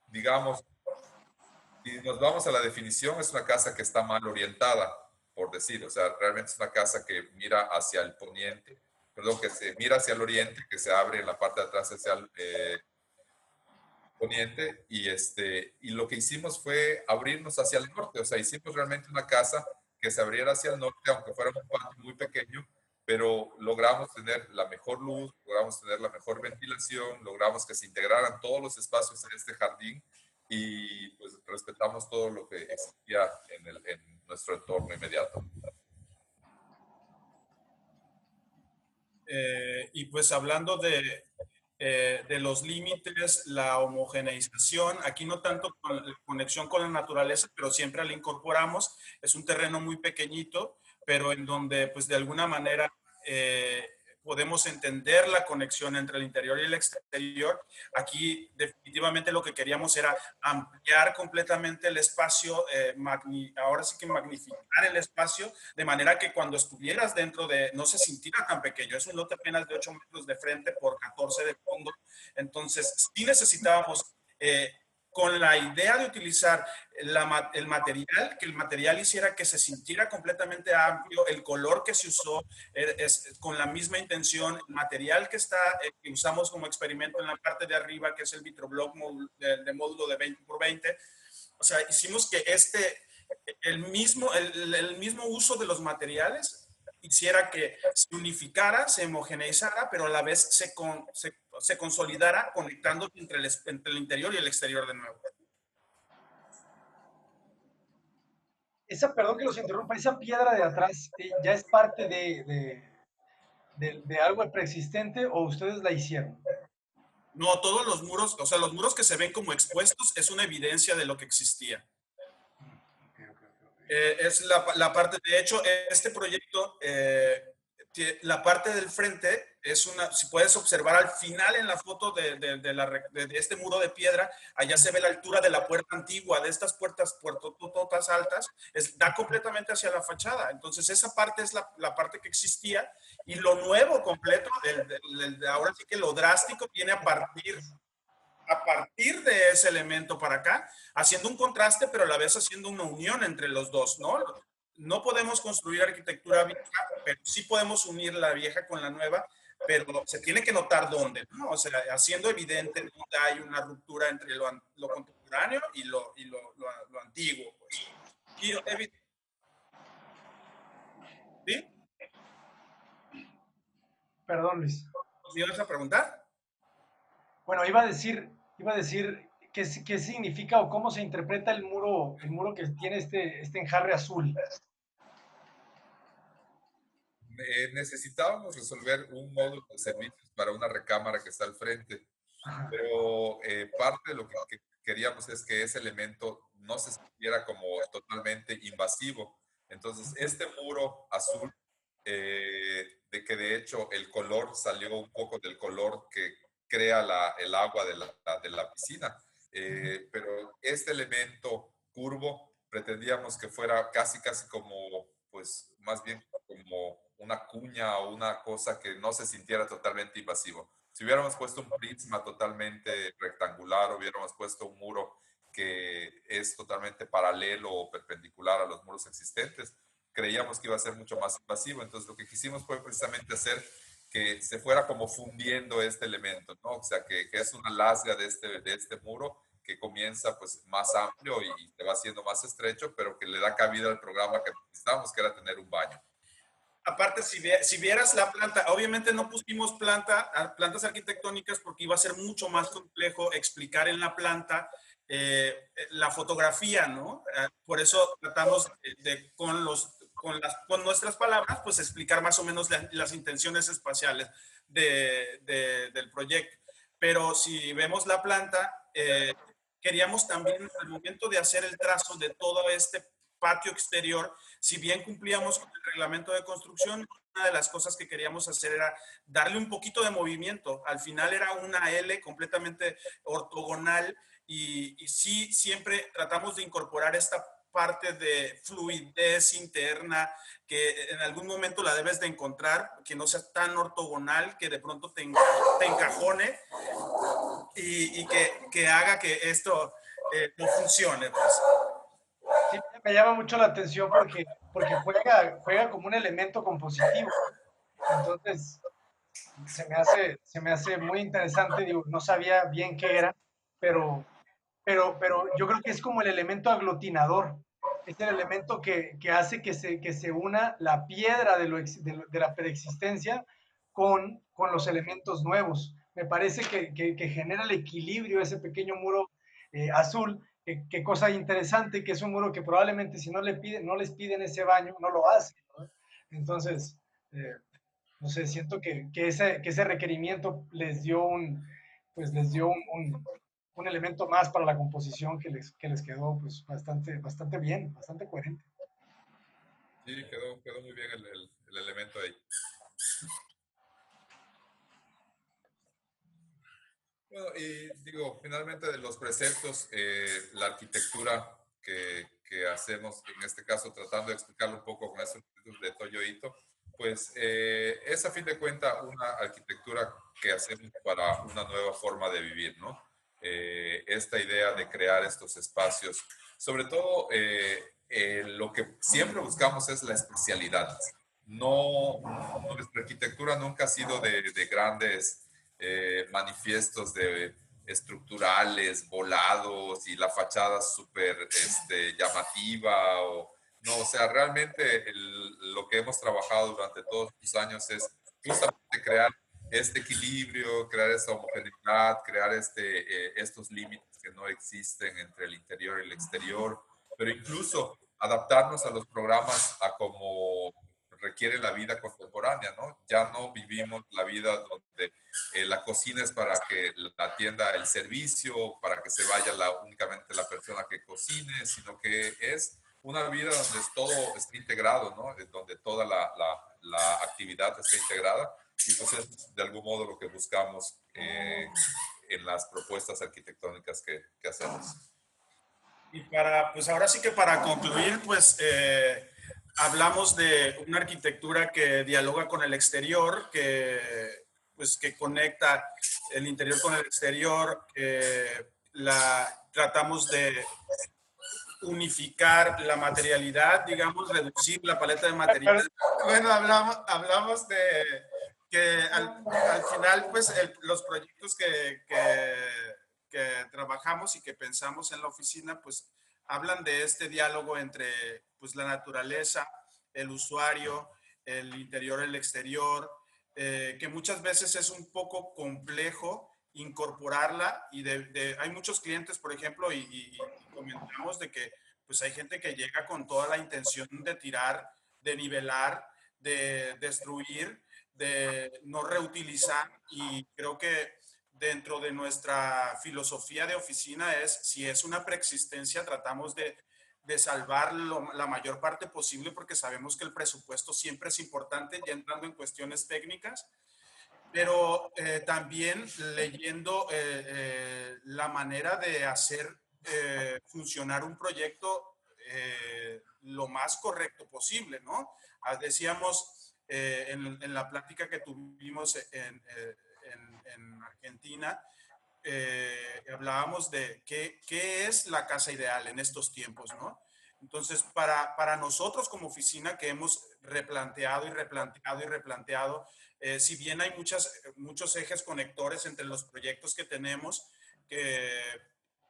digamos, si nos vamos a la definición, es una casa que está mal orientada, por decir, o sea, realmente es una casa que mira hacia el poniente, perdón, que se mira hacia el oriente, que se abre en la parte de atrás hacia el poniente, y lo que hicimos fue abrirnos hacia el norte, o sea, hicimos realmente una casa que se abriera hacia el norte, aunque fuera un patio muy pequeño, pero logramos tener la mejor luz, logramos tener la mejor ventilación, logramos que se integraran todos los espacios en este jardín y pues respetamos todo lo que existía en nuestro entorno inmediato. Y pues hablando de los límites, la homogeneización, aquí no tanto con conexión con la naturaleza, pero siempre la incorporamos. Es un terreno muy pequeñito, pero en donde pues de alguna manera podemos entender la conexión entre el interior y el exterior. Aquí definitivamente lo que queríamos era ampliar completamente el espacio, ahora sí que magnificar el espacio, de manera que cuando estuvieras dentro no se sintiera tan pequeño. Es un lote apenas de 8 metros de frente por 14 de fondo. Entonces, sí necesitábamos, con la idea de utilizar el material, que el material hiciera que se sintiera completamente amplio, el color que se usó es con la misma intención, el material que usamos como experimento en la parte de arriba, que es el Vitroblock de módulo de 20 por 20, o sea, hicimos que el mismo uso de los materiales hiciera que se unificara, se homogeneizara, pero a la vez se consolidara conectando entre el interior y el exterior de nuevo. Perdón que los interrumpa, esa piedra de atrás ya es parte de algo preexistente o ustedes la hicieron. No, todos los muros, o sea, los muros que se ven como expuestos es una evidencia de lo que existía. Es la parte, de hecho, este proyecto, la parte del frente es si puedes observar al final en la foto de este muro de piedra, allá se ve la altura de la puerta antigua, de estas puertototas altas, da completamente hacia la fachada. Entonces, esa parte es la parte que existía y lo nuevo completo, ahora sí que lo drástico viene a partir de ese elemento para acá, haciendo un contraste, pero a la vez haciendo una unión entre los dos, ¿no? No podemos construir arquitectura vieja, pero sí podemos unir la vieja con la nueva, pero se tiene que notar dónde, ¿no? O sea, haciendo evidente dónde hay una ruptura entre lo contemporáneo y lo antiguo, pues. ¿Sí? Perdón, Luis. ¿Me ibas a preguntar? Bueno, iba a decir qué significa o cómo se interpreta el muro que tiene este enjarre azul. Necesitábamos resolver un módulo de servicios para una recámara que está al frente, pero parte de lo que queríamos es que ese elemento no se sintiera como totalmente invasivo. Entonces, este muro azul, de que de hecho el color salió un poco del color que crea el agua de la piscina, pero este elemento curvo pretendíamos que fuera casi como, pues más bien como una cuña o una cosa que no se sintiera totalmente invasivo. Si hubiéramos puesto un prisma totalmente rectangular, hubiéramos puesto un muro que es totalmente paralelo o perpendicular a los muros existentes, creíamos que iba a ser mucho más invasivo. Entonces, lo que quisimos fue precisamente hacer que se fuera como fundiendo este elemento, ¿no? O sea, que es una lasga de este muro que comienza pues más amplio y se va haciendo más estrecho, pero que le da cabida al programa que necesitábamos, que era tener un baño. Aparte, si vieras la planta, obviamente no pusimos plantas arquitectónicas porque iba a ser mucho más complejo explicar en la planta la fotografía, ¿no? Por eso tratamos con con nuestras palabras, pues explicar más o menos las intenciones espaciales del proyecto. Pero si vemos la planta, queríamos también, al momento de hacer el trazo de todo este patio exterior, si bien cumplíamos con el reglamento de construcción, una de las cosas que queríamos hacer era darle un poquito de movimiento. Al final era una L completamente ortogonal y sí, siempre tratamos de incorporar esta parte de fluidez interna que en algún momento la debes de encontrar, que no sea tan ortogonal, que de pronto te encajone y que haga que esto no funcione. Pues. Sí, me llama mucho la atención porque juega como un elemento compositivo. Entonces, se me hace muy interesante. Digo, no sabía bien qué era, pero, pero yo creo que es como el elemento aglutinador. Es el elemento que hace que se una la piedra de la preexistencia con los elementos nuevos. Me parece que genera el equilibrio ese pequeño muro azul. Qué cosa interesante, que es un muro que probablemente si no les piden ese baño, no lo hacen, ¿no? Entonces, no sé, siento que ese requerimiento les dio pues les dio un elemento más para la composición que les quedó pues bastante bien, bastante coherente. Sí, quedó muy bien el elemento ahí. Bueno, y digo, finalmente de los preceptos, la arquitectura que hacemos, en este caso tratando de explicarlo un poco con estos preceptos de Toyo Ito, pues es a fin de cuentas una arquitectura que hacemos para una nueva forma de vivir, ¿no? Esta idea de crear estos espacios, sobre todo lo que siempre buscamos es la especialidad. No, nuestra arquitectura nunca ha sido de grandes manifiestos de estructurales, volados y la fachada súper llamativa. No, o sea, realmente lo que hemos trabajado durante todos estos años es justamente crear este equilibrio, crear esta homogeneidad, crear estos límites que no existen entre el interior y el exterior, pero incluso adaptarnos a los programas a como requiere la vida contemporánea, ¿no? Ya no vivimos la vida donde la cocina es para que la atienda el servicio, para que se vaya únicamente la persona que cocine, sino que es una vida donde todo está integrado, ¿no? Donde toda la actividad está integrada y pues es de algún modo lo que buscamos en las propuestas arquitectónicas que hacemos. Y pues ahora sí que para concluir, pues hablamos de una arquitectura que dialoga con el exterior, pues que conecta el interior con el exterior, tratamos de unificar la materialidad, digamos, reducir la paleta de materiales. Bueno, hablamos de que al final, pues los proyectos que trabajamos y que pensamos en la oficina, pues hablan de este diálogo entre pues, la naturaleza, el usuario, el interior, el exterior, que muchas veces es un poco complejo incorporarla y hay muchos clientes, por ejemplo, y comentamos de que pues hay gente que llega con toda la intención de tirar, de nivelar, de destruir, de no reutilizar y creo que dentro de nuestra filosofía de oficina si es una preexistencia, tratamos de salvar la mayor parte posible porque sabemos que el presupuesto siempre es importante, ya entrando en cuestiones técnicas, pero también leyendo la manera de hacer funcionar un proyecto lo más correcto posible, ¿no? Decíamos en la plática que tuvimos en Argentina, hablábamos de qué es la casa ideal en estos tiempos, ¿no? Entonces, para nosotros como oficina que hemos replanteado y replanteado y replanteado, si bien hay muchos ejes conectores entre los proyectos que tenemos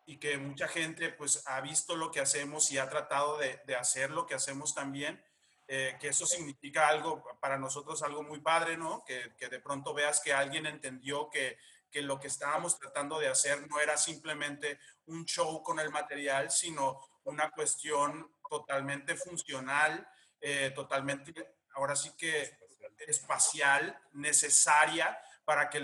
y que mucha gente pues ha visto lo que hacemos y ha tratado de hacer lo que hacemos también, que eso significa algo, para nosotros algo muy padre, ¿no? Que de pronto veas que alguien entendió que lo que estábamos tratando de hacer no era simplemente un show con el material, sino una cuestión totalmente funcional totalmente, ahora sí que espacial, necesaria para que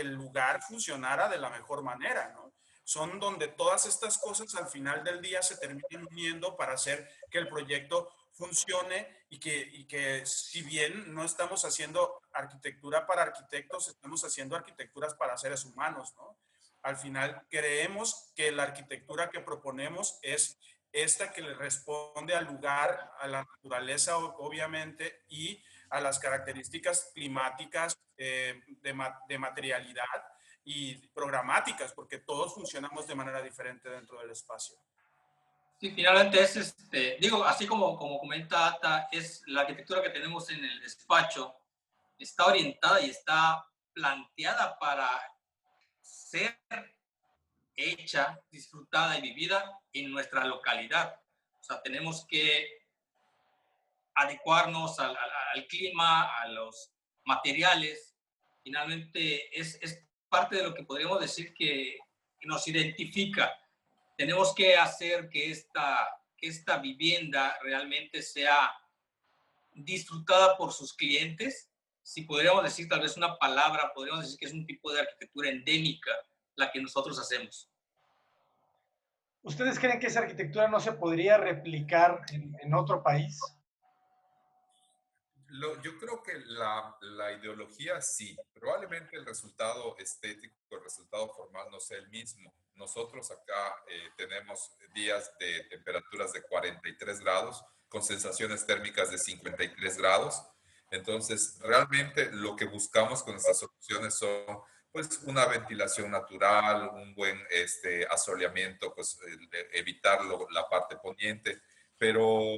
el lugar funcionara de la mejor manera, ¿no? Son donde todas estas cosas al final del día se terminan uniendo para hacer que el proyecto funcione y que si bien no estamos haciendo arquitectura para arquitectos, estamos haciendo arquitecturas para seres humanos, ¿no? Al final creemos que la arquitectura que proponemos es esta que le responde al lugar, a la naturaleza, obviamente, y a las características climáticas de materialidad y programáticas, porque todos funcionamos de manera diferente dentro del espacio. Sí, finalmente es, digo, así como comenta Ata, es la arquitectura que tenemos en el despacho, está orientada y está planteada para ser hecha, disfrutada y vivida en nuestra localidad. O sea, tenemos que adecuarnos al clima, a los materiales. Finalmente es parte de lo que podríamos decir que nos identifica. Tenemos que hacer que esta vivienda realmente sea disfrutada por sus clientes. Si podríamos decir tal vez una palabra, podríamos decir que es un tipo de arquitectura endémica la que nosotros hacemos. ¿Ustedes creen que esa arquitectura no se podría replicar en otro país? Yo creo que la ideología sí, probablemente el resultado estético, el resultado formal no sea el mismo. Nosotros acá tenemos días de temperaturas de 43 grados con sensaciones térmicas de 53 grados. Entonces, realmente lo que buscamos con nuestras soluciones son pues una ventilación natural, un buen asoleamiento, pues evitar la parte poniente, pero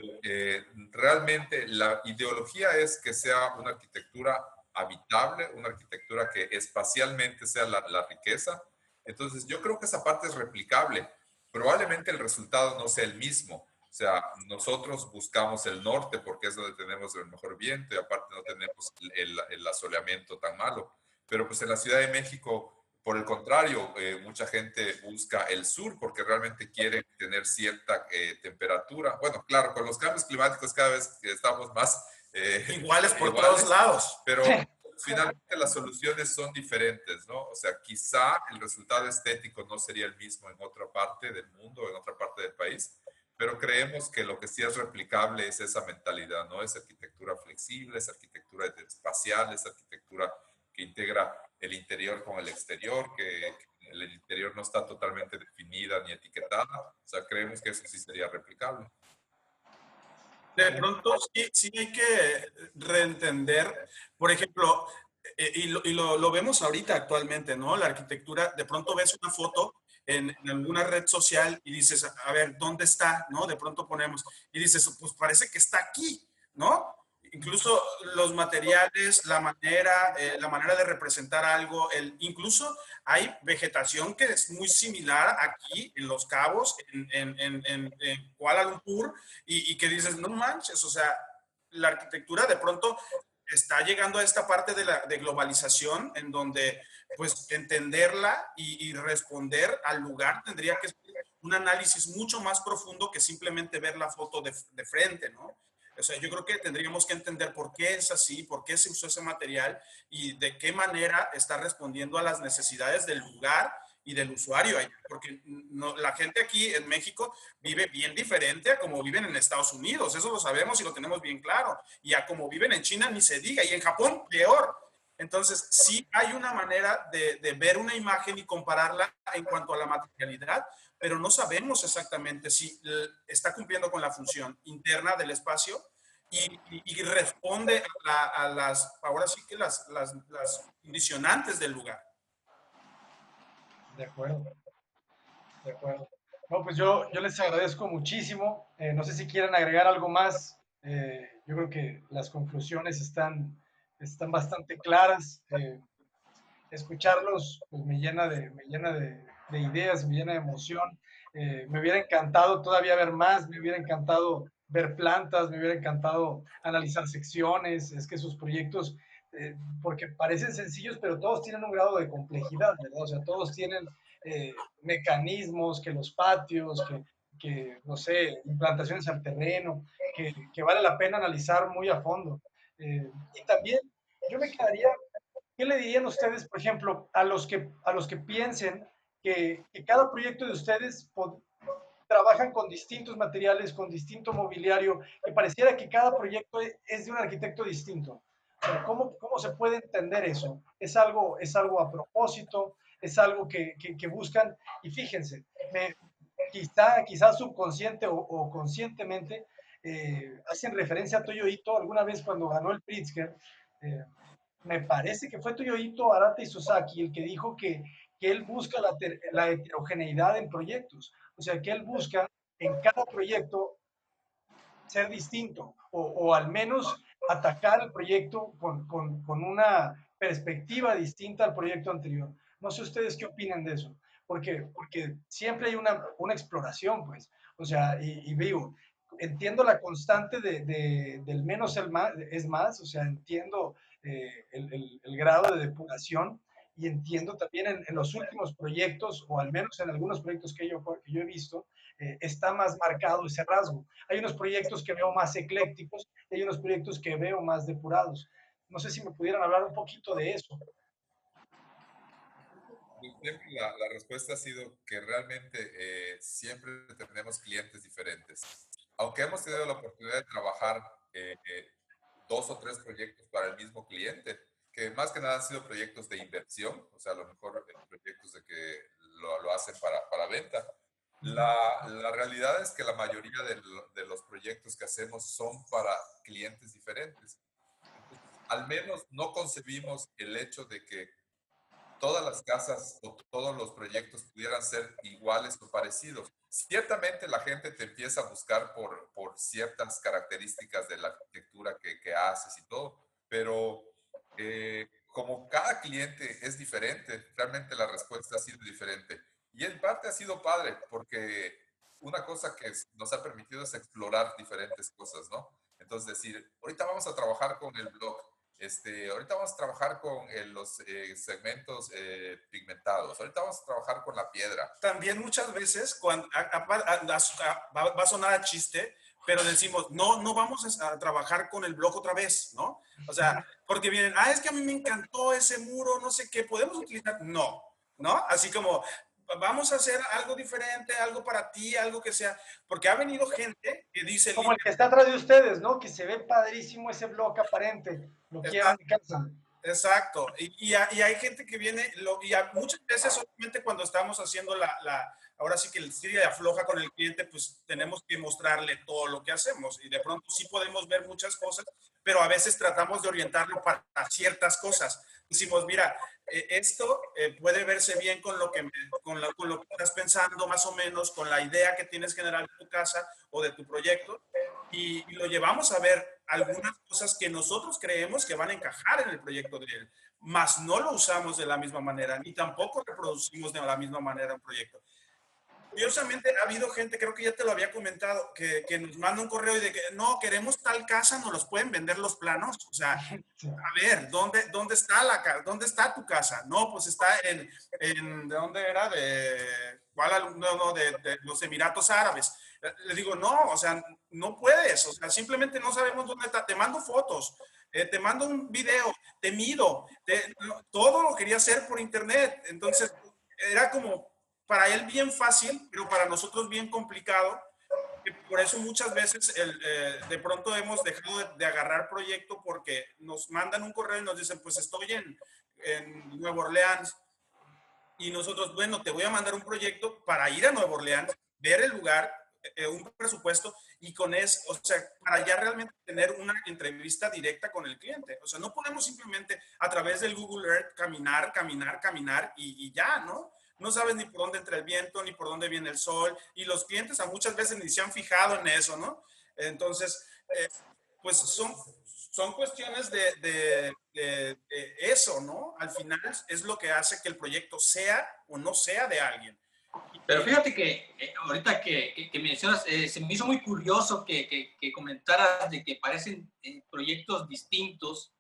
realmente la ideología es que sea una arquitectura habitable, una arquitectura que espacialmente sea la riqueza. Entonces, yo creo que esa parte es replicable. Probablemente el resultado no sea el mismo. O sea, nosotros buscamos el norte porque es donde tenemos el mejor viento y aparte no tenemos el asoleamiento tan malo. Pero pues en la Ciudad de México por el contrario, mucha gente busca el sur porque realmente quiere tener cierta temperatura. Bueno, claro, con los cambios climáticos cada vez estamos más iguales por todos lados. Pero finalmente las soluciones son diferentes, ¿no? O sea, quizá el resultado estético no sería el mismo en otra parte del mundo, en otra parte del país, pero creemos que lo que sí es replicable es esa mentalidad, ¿no? Es arquitectura flexible, es arquitectura espacial, es arquitectura que integra el interior con el exterior, que el interior no está totalmente definida ni etiquetada. O sea, creemos que eso sí sería replicable. De pronto sí hay que reentender, por ejemplo, lo vemos ahorita actualmente, ¿no? La arquitectura, de pronto ves una foto en alguna red social y dices, a ver, ¿dónde está? ¿No? De pronto ponemos y dices, pues parece que está aquí, ¿no? Incluso los materiales, la manera de representar algo, incluso hay vegetación que es muy similar aquí en Los Cabos, en Kuala Lumpur, y que dices, no manches, o sea, la arquitectura de pronto está llegando a esta parte de globalización en donde pues entenderla y responder al lugar tendría que ser un análisis mucho más profundo que simplemente ver la foto de frente, ¿no? O sea, yo creo que tendríamos que entender por qué es así, por qué se usó ese material y de qué manera está respondiendo a las necesidades del lugar y del usuario allá, porque no, la gente aquí en México vive bien diferente a como viven en Estados Unidos, eso lo sabemos y lo tenemos bien claro, y a como viven en China ni se diga, y en Japón peor. Entonces, sí hay una manera de ver una imagen y compararla en cuanto a la materialidad, pero no sabemos exactamente si está cumpliendo con la función interna del espacio y responde a las, ahora sí que las condicionantes del lugar. De acuerdo, de acuerdo. No, pues yo les agradezco muchísimo. No sé si quieren agregar algo más. Yo creo que las conclusiones están bastante claras. Escucharlos pues, me llena de ideas, me llena de emoción. Me hubiera encantado todavía ver más, me hubiera encantado ver plantas, me hubiera encantado analizar secciones. Es que sus proyectos, porque parecen sencillos, pero todos tienen un grado de complejidad, ¿verdad? O sea, todos tienen mecanismos, que los patios, que no sé, implantaciones al terreno, que vale la pena analizar muy a fondo. Y también yo me quedaría, ¿qué le dirían ustedes, por ejemplo, a los que piensen que cada proyecto de ustedes trabajan con distintos materiales, con distinto mobiliario, que pareciera que cada proyecto es de un arquitecto distinto? O sea, ¿cómo se puede entender eso? Es algo a propósito? ¿Es algo que buscan? Y fíjense, quizá subconsciente o conscientemente hacen referencia a Toyo Ito alguna vez cuando ganó el Pritzker. eh, Me parece que fue Toyo Ito, Arata y Sasaki el que dijo que él busca la heterogeneidad en proyectos. O sea, que él busca en cada proyecto ser distinto o al menos atacar el proyecto con una perspectiva distinta al proyecto anterior. No sé ustedes qué opinan de eso, porque siempre hay una exploración, pues. O sea, y digo, entiendo la constante del menos es más, o sea, entiendo el grado de depuración y entiendo también en los últimos proyectos, o al menos en algunos proyectos que yo he visto, está más marcado ese rasgo. Hay unos proyectos que veo más eclécticos y hay unos proyectos que veo más depurados. No sé si me pudieran hablar un poquito de eso. Siempre la respuesta ha sido que realmente siempre tenemos clientes diferentes. Aunque hemos tenido la oportunidad de trabajar dos o tres proyectos para el mismo cliente, que más que nada han sido proyectos de inversión, o sea, a lo mejor proyectos de que lo hacen para venta. La realidad es que la mayoría de los proyectos que hacemos son para clientes diferentes. Entonces, al menos no concebimos el hecho de que todas las casas o todos los proyectos pudieran ser iguales o parecidos. Ciertamente la gente te empieza a buscar por ciertas características de la arquitectura que haces y todo, pero como cada cliente es diferente, realmente la respuesta ha sido diferente. Y en parte ha sido padre, porque una cosa que nos ha permitido es explorar diferentes cosas, ¿no? Entonces decir, ahorita vamos a trabajar con el blog, ahorita vamos a trabajar con los segmentos pigmentados. Ahorita vamos a trabajar con la piedra. También muchas veces, cuando va a sonar a chiste, pero decimos, no vamos a trabajar con el blog otra vez, ¿no? O sea, porque vienen, es que a mí me encantó ese muro, no sé qué, ¿podemos utilizar? No, ¿no? Así como, vamos a hacer algo diferente, algo para ti, algo que sea, porque ha venido gente que dice... Como el que está atrás de ustedes, ¿no? Que se ve padrísimo ese bloque aparente. Lo quiero en mi casa. Exacto. Y hay gente que viene, muchas veces solamente cuando estamos haciendo ahora sí que el tira y afloja con el cliente, pues tenemos que mostrarle todo lo que hacemos. Y de pronto sí podemos ver muchas cosas, pero a veces tratamos de orientarlo para ciertas cosas. Decimos, mira, esto puede verse bien con lo con lo que estás pensando, más o menos, con la idea que tienes general de tu casa o de tu proyecto. Y lo llevamos a ver algunas cosas que nosotros creemos que van a encajar en el proyecto de él, mas no lo usamos de la misma manera, ni tampoco reproducimos de la misma manera un proyecto. Curiosamente, ha habido gente, creo que ya te lo había comentado, que nos manda un correo y de que no, queremos tal casa, nos los pueden vender los planos. O sea, a ver, ¿dónde está dónde está tu casa? No, pues está ¿de dónde era? De los Emiratos Árabes. Le digo, no, o sea, no puedes, o sea, simplemente no sabemos dónde está. Te mando fotos, te mando un video, te mido, todo lo quería hacer por internet. Entonces, era como para él bien fácil, pero para nosotros bien complicado. Por eso muchas veces de pronto hemos dejado de agarrar proyecto porque nos mandan un correo y nos dicen, pues estoy en Nueva Orleans. Y nosotros, bueno, te voy a mandar un proyecto para ir a Nueva Orleans, ver el lugar, un presupuesto y con eso, o sea, para ya realmente tener una entrevista directa con el cliente. O sea, no podemos simplemente a través del Google Earth caminar y ya, ¿no? No sabes ni por dónde entra el viento, ni por dónde viene el sol, y los clientes a muchas veces ni se han fijado en eso, ¿no? Entonces, pues son cuestiones de eso, ¿no? Al final es lo que hace que el proyecto sea o no sea de alguien. Pero fíjate que ahorita que mencionas, se me hizo muy curioso que comentaras de que parecen proyectos distintos,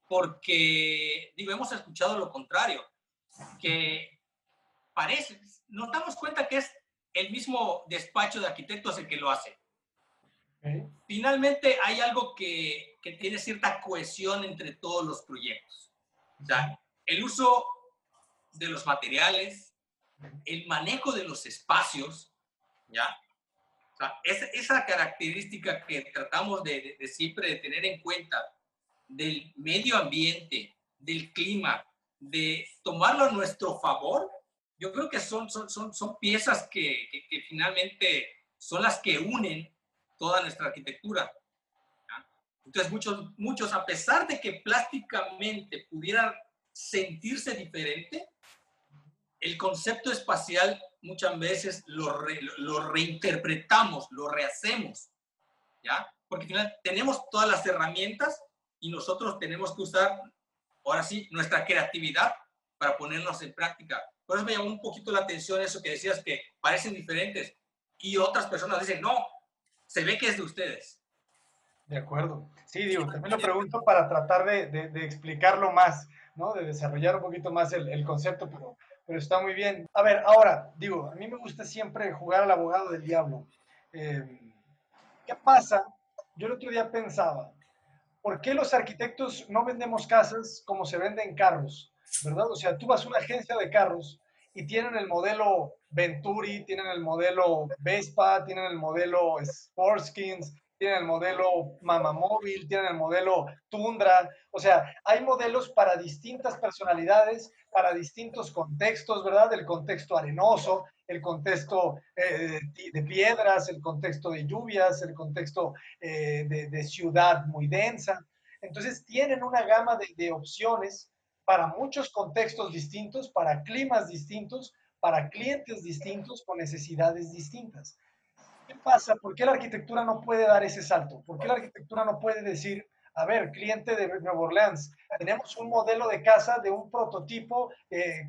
porque, digo, hemos escuchado lo contrario, que parece, nos damos cuenta que es el mismo despacho de arquitectos el que lo hace. Okay. Finalmente hay algo que tiene cierta cohesión entre todos los proyectos. O sea, el uso de los materiales, el manejo de los espacios, ¿ya? O sea, esa característica que tratamos de siempre de tener en cuenta del medio ambiente, del clima, de tomarlo a nuestro favor, yo creo que son piezas que finalmente son las que unen toda nuestra arquitectura. ¿Ya? Entonces, muchos, a pesar de que plásticamente pudieran sentirse diferente, el concepto espacial muchas veces lo reinterpretamos, lo rehacemos, ¿ya? Porque al final tenemos todas las herramientas y nosotros tenemos que usar, ahora sí, nuestra creatividad para ponernos en práctica. Por eso me llamó un poquito la atención eso que decías, que parecen diferentes y otras personas dicen, no, se ve que es de ustedes. De acuerdo. Sí, digo, también lo pregunto para tratar de explicarlo más, ¿no? De desarrollar un poquito más el concepto, pero está muy bien. A ver, ahora, digo, a mí me gusta siempre jugar al abogado del diablo. ¿Qué pasa? Yo el otro día pensaba, ¿por qué los arquitectos no vendemos casas como se venden carros? ¿Verdad? O sea, tú vas a una agencia de carros y tienen el modelo Venturi, tienen el modelo Vespa, tienen el modelo Sportskins, tienen el modelo Mamamóvil, tienen el modelo Tundra. O sea, hay modelos para distintas personalidades, para distintos contextos, ¿verdad? El contexto arenoso, el contexto de piedras, el contexto de lluvias, el contexto de ciudad muy densa. Entonces tienen una gama de opciones para muchos contextos distintos, para climas distintos, para clientes distintos, con necesidades distintas. ¿Qué pasa? ¿Por qué la arquitectura no puede dar ese salto? ¿Por qué la arquitectura no puede decir, a ver, cliente de Nueva Orleans, tenemos un modelo de casa de un prototipo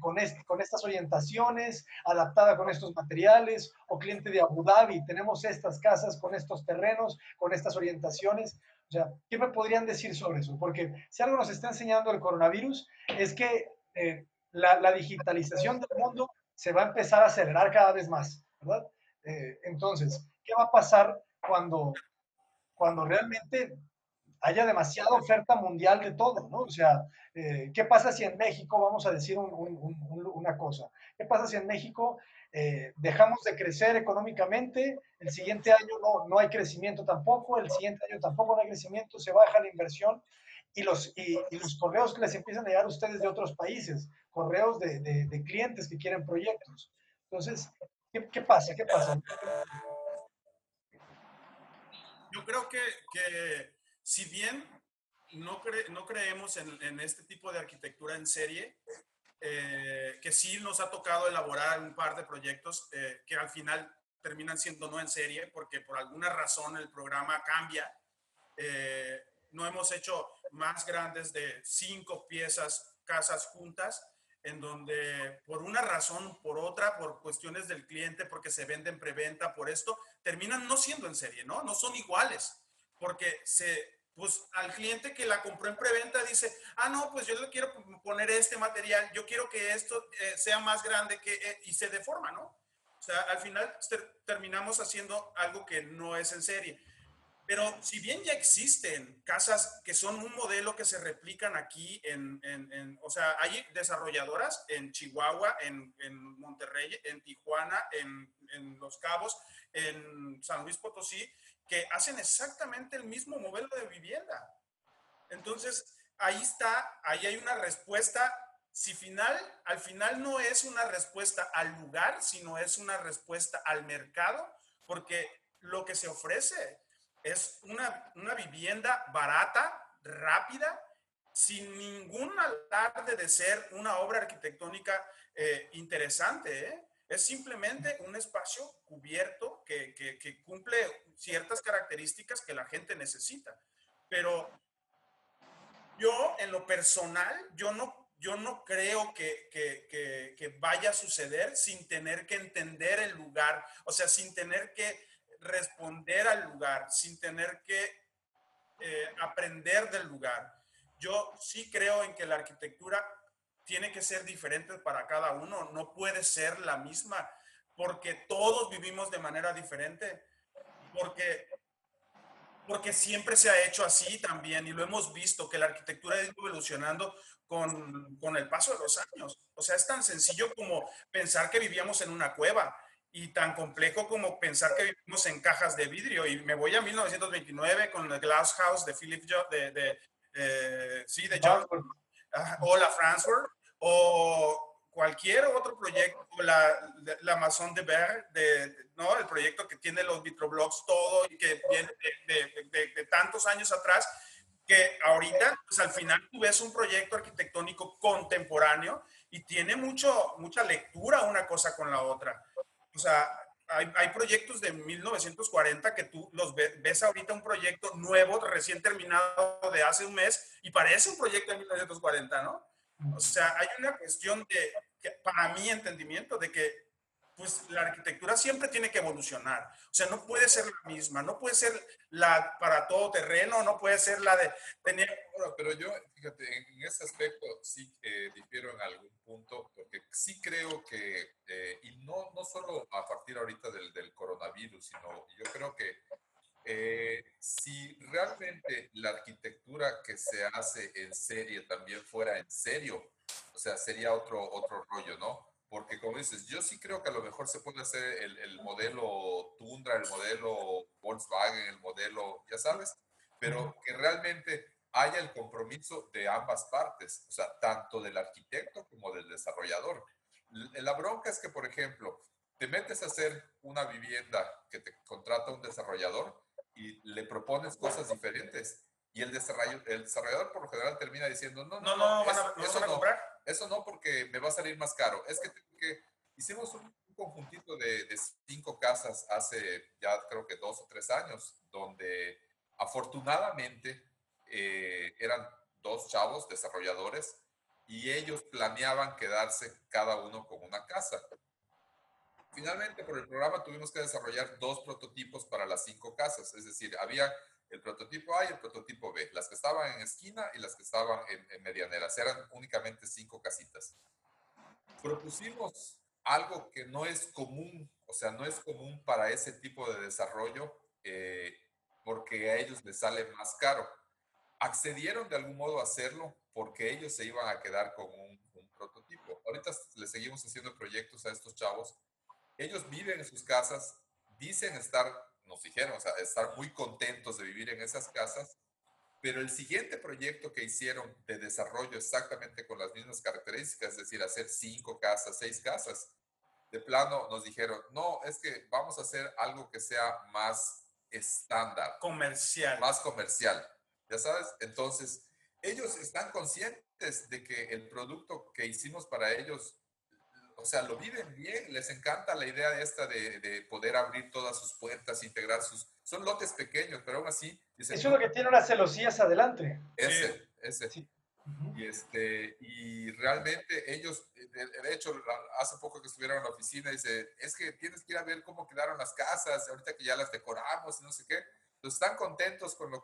con estas orientaciones, adaptada con estos materiales, o cliente de Abu Dhabi, tenemos estas casas con estos terrenos, con estas orientaciones? O sea, ¿qué me podrían decir sobre eso? Porque si algo nos está enseñando el coronavirus es que la digitalización del mundo se va a empezar a acelerar cada vez más, ¿verdad? Entonces, ¿qué va a pasar cuando realmente haya demasiada oferta mundial de todo, ¿no? O sea, ¿qué pasa si en México, vamos a decir una cosa, qué pasa si en México dejamos de crecer económicamente, el siguiente año no hay crecimiento tampoco, el siguiente año tampoco no hay crecimiento, se baja la inversión y los correos que les empiezan a llegar a ustedes de otros países, correos de clientes que quieren proyectos? Entonces, ¿qué pasa? ¿Qué pasa? Yo creo que si bien no creemos en este tipo de arquitectura en serie, que sí nos ha tocado elaborar un par de proyectos que al final terminan siendo no en serie, porque por alguna razón el programa cambia. No hemos hecho más grandes de 5 piezas, casas juntas, en donde por una razón, por otra, por cuestiones del cliente, porque se venden preventa, por esto, terminan no siendo en serie, ¿no? No son iguales, porque pues al cliente que la compró en preventa dice, ah, no, pues yo le quiero poner este material, yo quiero que esto sea más grande y se deforma, ¿no? O sea, al final terminamos haciendo algo que no es en serie. Pero si bien ya existen casas que son un modelo que se replican aquí o sea, hay desarrolladoras en Chihuahua, en Monterrey, en Tijuana, en Los Cabos, en San Luis Potosí, que hacen exactamente el mismo modelo de vivienda. Entonces, ahí hay una respuesta. Si al final no es una respuesta al lugar, sino es una respuesta al mercado, porque lo que se ofrece es una vivienda barata, rápida, sin ningún alarde de ser una obra arquitectónica interesante, ¿eh? Es simplemente un espacio cubierto que cumple ciertas características que la gente necesita. Pero yo, en lo personal, yo no creo que vaya a suceder sin tener que entender el lugar, o sea, sin tener que responder al lugar, sin tener que aprender del lugar. Yo sí creo en que la arquitectura tiene que ser diferente para cada uno, no puede ser la misma porque todos vivimos de manera diferente, porque siempre se ha hecho así también y lo hemos visto, que la arquitectura ha ido evolucionando con el paso de los años. O sea, es tan sencillo como pensar que vivíamos en una cueva y tan complejo como pensar que vivimos en cajas de vidrio. Y me voy a 1929 con el Glass House de Philip Jones, sí, de John, o la Frankfurt, o cualquier otro proyecto, la Maison de Berg, ¿no? El proyecto que tiene los vitroblocks, todo, y que viene de tantos años atrás, que ahorita, pues al final tú ves un proyecto arquitectónico contemporáneo y tiene mucha lectura una cosa con la otra. O sea, hay proyectos de 1940 que tú los ves ahorita un proyecto nuevo, recién terminado de hace un mes, y parece un proyecto de 1940, ¿no? O sea, hay una cuestión para mi entendimiento, de que pues la arquitectura siempre tiene que evolucionar. O sea, no puede ser la misma, no puede ser la para todo terreno, no puede ser la de tener... Bueno, pero yo, fíjate, en ese aspecto sí difiero en algún punto, porque sí creo que, y no solo a partir ahorita del coronavirus, sino yo creo que si realmente la arquitectura que se hace en serie también fuera en serio, o sea, sería otro rollo, ¿no? Porque como dices, yo sí creo que a lo mejor se puede hacer el modelo Tundra, el modelo Volkswagen, el modelo, ya sabes, pero que realmente haya el compromiso de ambas partes, o sea, tanto del arquitecto como del desarrollador. La bronca es que, por ejemplo, te metes a hacer una vivienda que te contrata un desarrollador y le propones cosas diferentes. Y el desarrollador por lo general termina diciendo, eso no porque me va a salir más caro. Es que hicimos un conjuntito de 5 casas hace ya creo que 2 o 3 años, donde afortunadamente eran 2 chavos desarrolladores y ellos planeaban quedarse cada uno con una casa. Finalmente, por el programa tuvimos que desarrollar 2 prototipos para las 5 casas, es decir, había el prototipo A y el prototipo B, las que estaban en esquina y las que estaban en medianeras, eran únicamente 5 casitas. Propusimos algo que no es común, o sea, no es común para ese tipo de desarrollo, porque a ellos les sale más caro. Accedieron de algún modo a hacerlo porque ellos se iban a quedar con un prototipo. Ahorita le seguimos haciendo proyectos a estos chavos. Ellos viven en sus casas, dicen estar, nos dijeron, o sea, estar muy contentos de vivir en esas casas, pero el siguiente proyecto que hicieron de desarrollo exactamente con las mismas características, es decir, hacer 5 casas, 6 casas, de plano nos dijeron, no, es que vamos a hacer algo que sea más estándar, Comercial. más comercial, ya sabes. Entonces, ellos están conscientes de que el producto que hicimos para ellos, o sea, lo viven bien, les encanta la idea esta de poder abrir todas sus puertas, integrar son lotes pequeños, pero aún así dicen, Eso es lo que tiene unas celosías adelante. ese. Sí. Y realmente ellos, de hecho, hace poco que estuvieron en la oficina, dice, es que tienes que ir a ver cómo quedaron las casas, ahorita que ya las decoramos y no sé qué. Entonces, están contentos con lo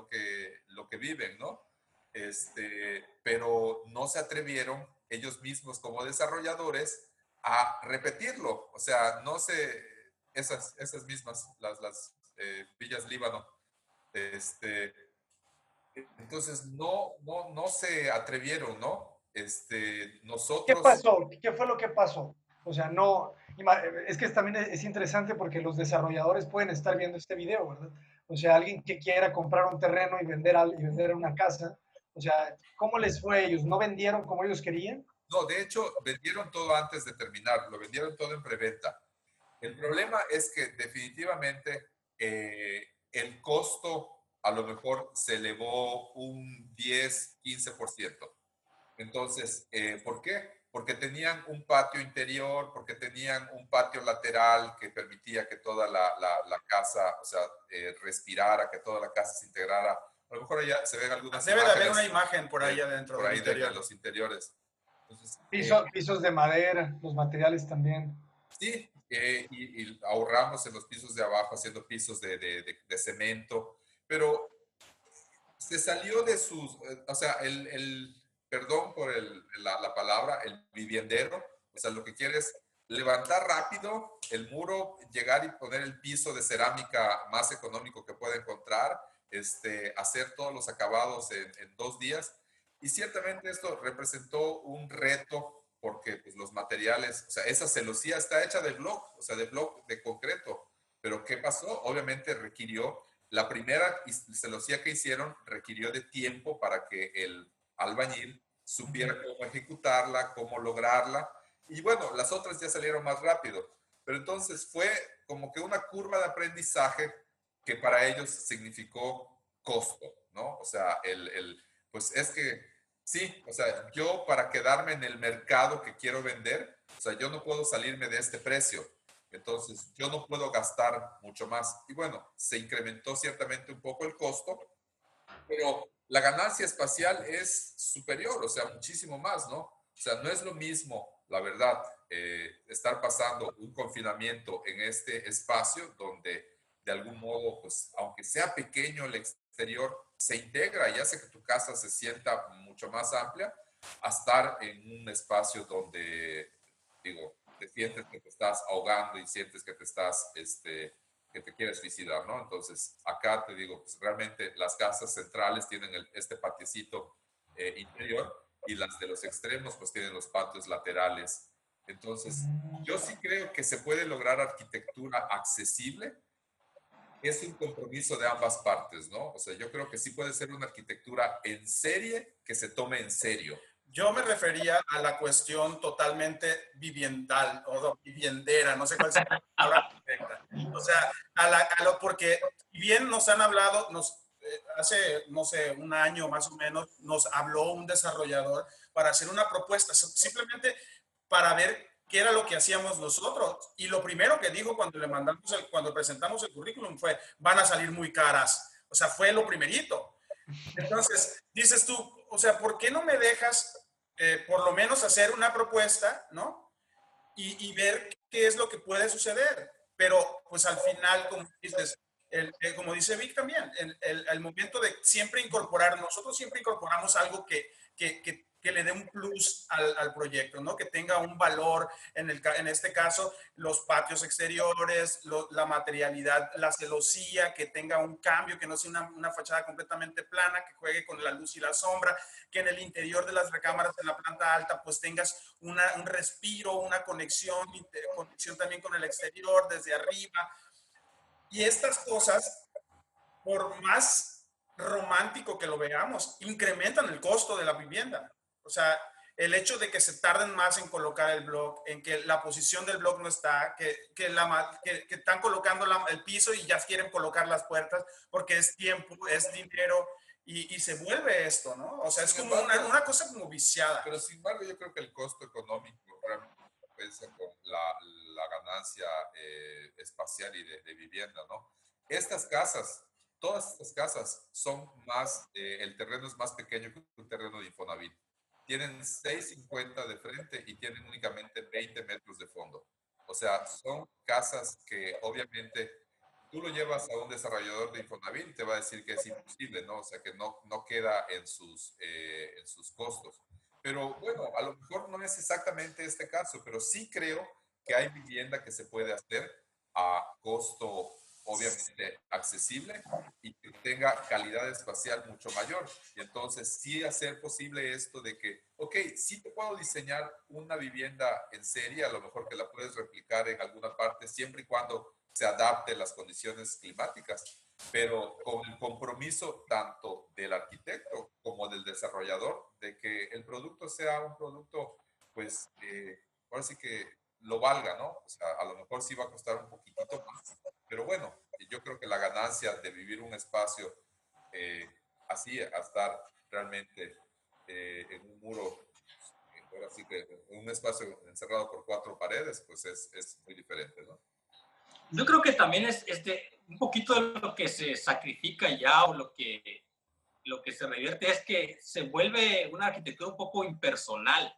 que viven, ¿no? Pero no se atrevieron ellos mismos como desarrolladores a repetirlo. O sea, no sé, esas mismas, las Villas Líbano, entonces no se atrevieron, ¿no? ¿Qué Nosotros, pasó? ¿Qué fue lo que pasó? O sea, no, es que también es interesante porque los desarrolladores pueden estar viendo este video, ¿verdad? O sea, alguien que quiera comprar un terreno y vender una casa, o sea, ¿cómo les fue a ellos? ¿No vendieron como ellos querían? no, de hecho, vendieron todo antes de terminar, lo vendieron todo en preventa. El problema es que definitivamente el costo a lo mejor se elevó un 10-15%. Entonces, ¿por qué? Porque tenían un patio interior, porque tenían un patio lateral que permitía que toda la casa, o sea, respirara, que toda la casa se integrara. A lo mejor ya se ven algunas Debe de imágenes. haber una imagen por ahí adentro Por del ahí interior. de los interiores. Entonces, Pisos de madera, los materiales también. sí, y ahorramos en los pisos de abajo haciendo pisos de cemento, pero se salió de sus, o sea, perdón por la palabra, el viviendero, o sea, lo que quiere es levantar rápido el muro, llegar y poner el piso de cerámica más económico que pueda encontrar, hacer todos los acabados en 2 días. Y ciertamente esto representó un reto porque pues, los materiales, o sea, esa celosía está hecha de block, o sea, de block de concreto. Pero ¿qué pasó? Obviamente requirió, la primera celosía que hicieron requirió de tiempo para que el albañil supiera cómo ejecutarla, cómo lograrla. Y bueno, las otras ya salieron más rápido. Pero entonces fue como que una curva de aprendizaje que para ellos significó costo, ¿no? O sea, pues es que sí, o sea, yo para quedarme en el mercado que quiero vender, o sea, yo no puedo salirme de este precio. Entonces, yo no puedo gastar mucho más. Y bueno, se incrementó ciertamente un poco el costo, pero la ganancia espacial es superior, o sea, muchísimo más, ¿no? O sea, no es lo mismo, la verdad, estar pasando un confinamiento en este espacio donde de algún modo, pues, aunque sea pequeño el exterior, se integra y hace que tu casa se sienta mucho más amplia, a estar en un espacio donde, digo, te sientes que te estás ahogando y sientes que te estás, que te quieres suicidar, ¿no? Entonces, acá te digo, pues realmente las casas centrales tienen este patiecito interior y las de los extremos pues tienen los patios laterales. Entonces, yo sí creo que se puede lograr arquitectura accesible. Es un compromiso de ambas partes, ¿no? O sea, yo creo que sí puede ser una arquitectura en serie que se tome en serio. Yo me refería a la cuestión totalmente viviendal o viviendera, no sé cuál sea la palabra correcta. O sea, porque si bien nos han hablado, hace, no sé, un año más o menos, nos habló un desarrollador para hacer una propuesta, simplemente para ver qué era lo que hacíamos nosotros. Y lo primero que dijo cuando presentamos el currículum fue, van a salir muy caras. O sea, fue lo primerito. Entonces, dices tú, o sea, ¿por qué no me dejas por lo menos hacer una propuesta, ¿no? Y ver qué es lo que puede suceder. Pero, pues al final, como dices, como dice Vic también, el momento de siempre incorporar, nosotros siempre incorporamos algo que le dé un plus al proyecto, ¿no? Que tenga un valor, en este caso, los patios exteriores, la materialidad, la celosía, que tenga un cambio, que no sea una fachada completamente plana, que juegue con la luz y la sombra, que en el interior de las recámaras en la planta alta, pues tengas un respiro, una conexión también con el exterior, desde arriba. Y estas cosas, por más romántico que lo veamos, incrementan el costo de la vivienda. O sea, el hecho de que se tarden más en colocar el block, en que la posición del block no está, que están colocando el piso y ya quieren colocar las puertas porque es tiempo, es dinero y se vuelve esto, ¿no? O sea, es como una cosa como viciada. Pero sin embargo, yo creo que el costo económico realmente compensa con la ganancia espacial y de vivienda, ¿no? Estas casas, todas estas casas son más, el terreno es más pequeño que un terreno de Infonavit. Tienen 6,50 de frente y tienen únicamente 20 metros de fondo. O sea, son casas que obviamente tú lo llevas a un desarrollador de Infonavit y te va a decir que es imposible, ¿no? O sea, que no queda en sus costos. Pero bueno, a lo mejor no es exactamente este caso, pero sí creo que hay vivienda que se puede hacer a costo obviamente accesible y que tenga calidad espacial mucho mayor. Y entonces sí hacer posible esto de que, ok, sí te puedo diseñar una vivienda en serie, a lo mejor que la puedes replicar en alguna parte, siempre y cuando se adapte a las condiciones climáticas, pero con el compromiso tanto del arquitecto como del desarrollador de que el producto sea un producto, pues, ahora sí que lo valga, ¿no? O sea, a lo mejor sí va a costar un poquitito más, pero bueno, yo creo que la ganancia de vivir un espacio así, a estar realmente en un muro, ahora sí que en un espacio encerrado por 4 paredes, pues es muy diferente, ¿no? Yo creo que también es un poquito de lo que se sacrifica ya o lo que se revierte es que se vuelve una arquitectura un poco impersonal.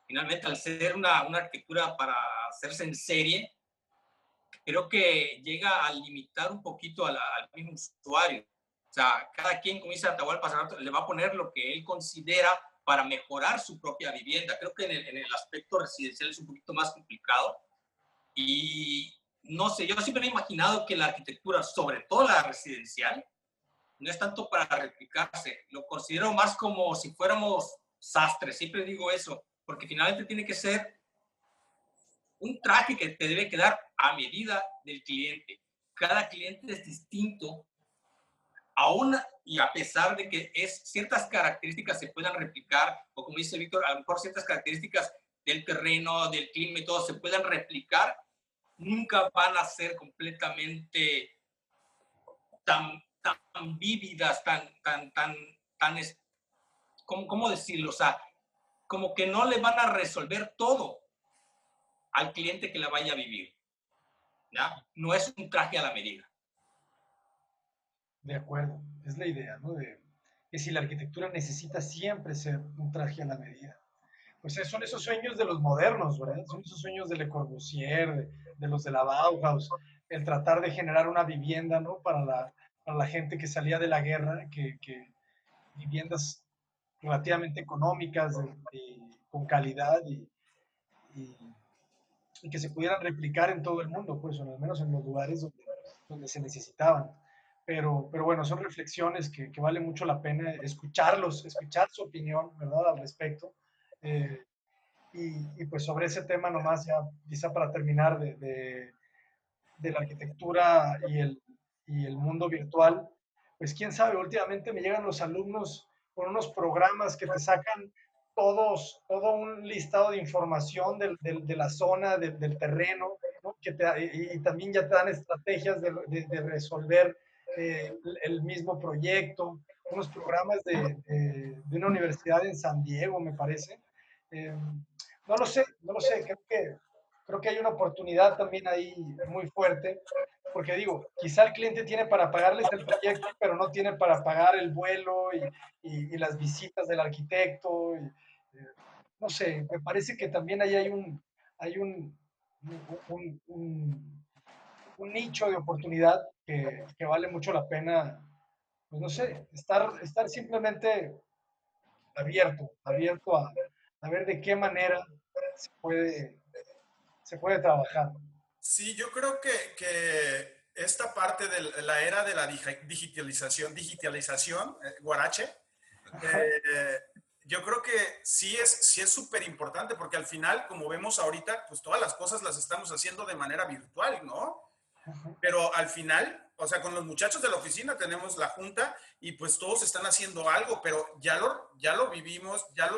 Finalmente, al ser una arquitectura para hacerse en serie, creo que llega a limitar un poquito al mismo usuario. O sea, cada quien, como dice Atahualpa, le va a poner lo que él considera para mejorar su propia vivienda. Creo que en el aspecto residencial es un poquito más complicado, Y no sé, yo siempre me he imaginado que la arquitectura, sobre todo la residencial, no es tanto para replicarse. Lo considero más como si fuéramos sastres. Siempre digo eso, porque finalmente tiene que ser un traje que te debe quedar a medida del cliente. Cada cliente es distinto, aún y a pesar de que ciertas características se puedan replicar, o como dice Víctor, a lo mejor ciertas características del terreno, del clima y todo se puedan replicar, nunca van a ser completamente tan vívidas, ¿cómo decirlo? O sea, como que no le van a resolver todo al cliente que la vaya a vivir, ¿ya? No es un traje a la medida. De acuerdo, es la idea, ¿no? Que si la arquitectura necesita siempre ser un traje a la medida. Pues son esos sueños de los modernos, ¿verdad? Son esos sueños de Le Corbusier, de los de la Bauhaus, el tratar de generar una vivienda, ¿no? Para la gente que salía de la guerra, que viviendas relativamente económicas, con calidad y, y que se pudieran replicar en todo el mundo, pues, o al menos en los lugares donde se necesitaban. Pero bueno, son reflexiones que vale mucho la pena escucharlos, escuchar su opinión, ¿verdad?, al respecto. Eh, y pues sobre ese tema nomás, ya quizá para terminar, de la arquitectura y el mundo virtual, pues quién sabe, últimamente me llegan los alumnos con unos programas que te sacan todo un listado de información de la zona, del terreno, ¿no? Y también ya te dan estrategias de resolver el mismo proyecto, unos programas de una universidad en San Diego, me parece. Eh, no lo sé, no lo sé, creo que hay una oportunidad también ahí muy fuerte, porque digo, quizá el cliente tiene para pagarles el proyecto, pero no tiene para pagar el vuelo y las visitas del arquitecto. No sé, me parece que también ahí hay un, un, un nicho de oportunidad que vale mucho la pena, pues no sé, estar simplemente abierto a ver de qué manera se puede, se puede trabajar. Sí, yo creo que esta parte de la era de la digitalización, Guarache, eh, yo creo que sí es súper importante porque al final, como vemos ahorita, pues todas las cosas las estamos haciendo de manera virtual, ¿no? Pero al final, o sea, con los muchachos de la oficina tenemos la junta y pues todos están haciendo algo, pero ya lo vivimos, ya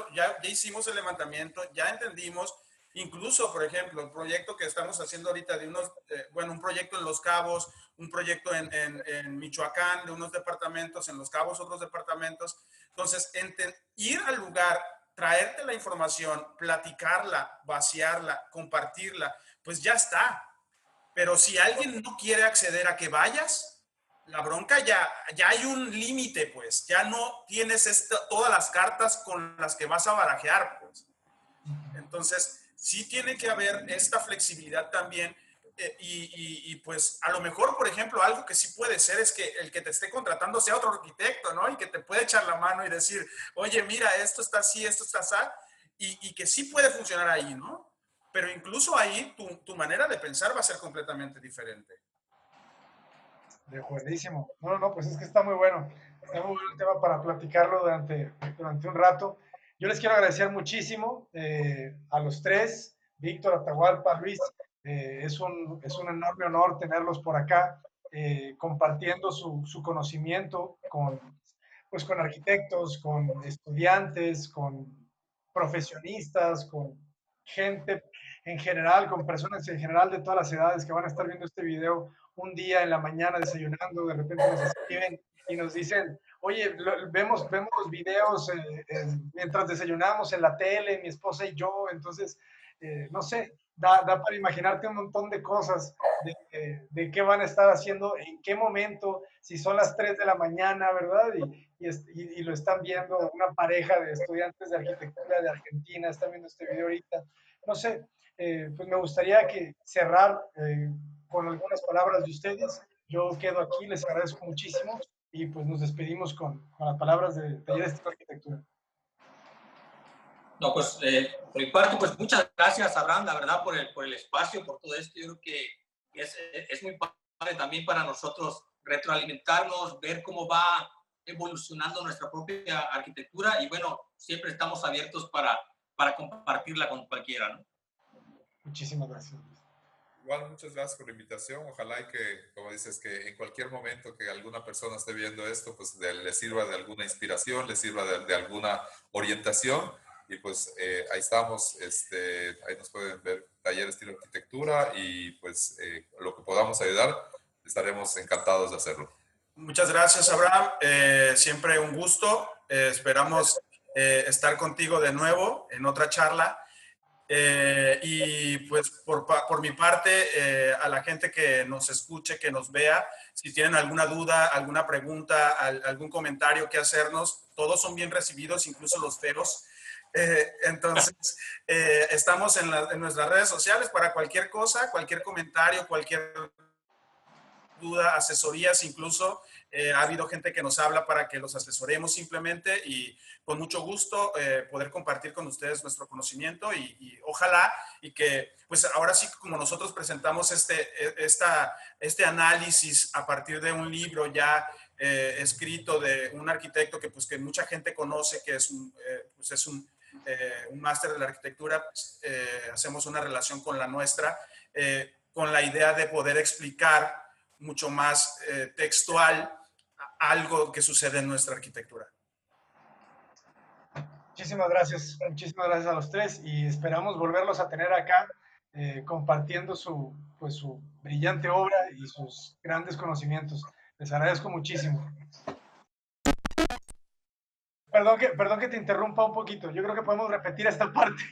hicimos el levantamiento, ya entendimos. Incluso, por ejemplo, el proyecto que estamos haciendo ahorita de bueno, un proyecto en Los Cabos, un proyecto en Michoacán, de unos departamentos, en Los Cabos otros departamentos. Entonces, ir al lugar, traerte la información, platicarla, vaciarla, compartirla, pues ya está. Pero si alguien no quiere acceder a que vayas, la bronca ya hay un límite, pues. Ya no tienes todas las cartas con las que vas a barajear, pues. Entonces, sí tiene que haber esta flexibilidad también. Pues a lo mejor, por ejemplo, algo que sí puede ser es que el que te esté contratando sea otro arquitecto, ¿no? Y que te puede echar la mano y decir, oye, mira, esto está así, esto está así, y que sí puede funcionar ahí, ¿no? Pero incluso ahí tu manera de pensar va a ser completamente diferente. De acuerdísimo. No, pues es que está muy bueno. Está muy bueno el tema para platicarlo durante un rato. Yo les quiero agradecer muchísimo a los tres, Víctor, Atahualpa, Luis. Es un enorme honor tenerlos por acá, compartiendo su conocimiento pues con arquitectos, con estudiantes, con profesionistas, con gente en general, con personas en general de todas las edades que van a estar viendo este video un día en la mañana desayunando, de repente nos escriben y nos dicen, oye, vemos los videos mientras desayunamos en la tele, mi esposa y yo, entonces, no sé, da para imaginarte un montón de cosas de qué van a estar haciendo, en qué momento, si son las 3 de la mañana, ¿verdad? Y lo están viendo una pareja de estudiantes de arquitectura de Argentina, están viendo este video ahorita. No sé, pues me gustaría cerrar con algunas palabras de ustedes. Yo quedo aquí, les agradezco muchísimo y pues nos despedimos con las palabras de Talleres de Arquitectura. No, pues por mi parte, pues muchas gracias, Abraham, la verdad, por el espacio, por todo esto. Yo creo que es muy padre también para nosotros retroalimentarnos, ver cómo va evolucionando nuestra propia arquitectura y bueno, siempre estamos abiertos para compartirla con cualquiera, ¿no? Muchísimas gracias. Igual, muchas gracias por la invitación. Ojalá y que, como dices, que en cualquier momento que alguna persona esté viendo esto, pues le sirva de alguna inspiración, le sirva de alguna orientación. Y pues ahí estamos, ahí nos pueden ver Taller Estilo Arquitectura y pues lo que podamos ayudar, estaremos encantados de hacerlo. Muchas gracias, Abraham. Siempre un gusto. Esperamos estar contigo de nuevo en otra charla. Y pues por mi parte, a la gente que nos escuche, que nos vea, si tienen alguna duda, alguna pregunta, algún comentario que hacernos, todos son bien recibidos, incluso los feos. Entonces, estamos en nuestras redes sociales para cualquier cosa, cualquier comentario, cualquier duda, asesorías, incluso ha habido gente que nos habla para que los asesoremos simplemente y con mucho gusto poder compartir con ustedes nuestro conocimiento y ojalá y que pues ahora sí como nosotros presentamos este análisis a partir de un libro ya escrito de un arquitecto que pues que mucha gente conoce que es un máster de la arquitectura, pues, hacemos una relación con la nuestra con la idea de poder explicar mucho más textual algo que sucede en nuestra arquitectura. Muchísimas muchísimas gracias a los tres y esperamos volverlos a tener acá compartiendo su brillante obra y sus grandes conocimientos. Les agradezco muchísimo. Perdón que te interrumpa un poquito. Yo creo que podemos repetir esta parte.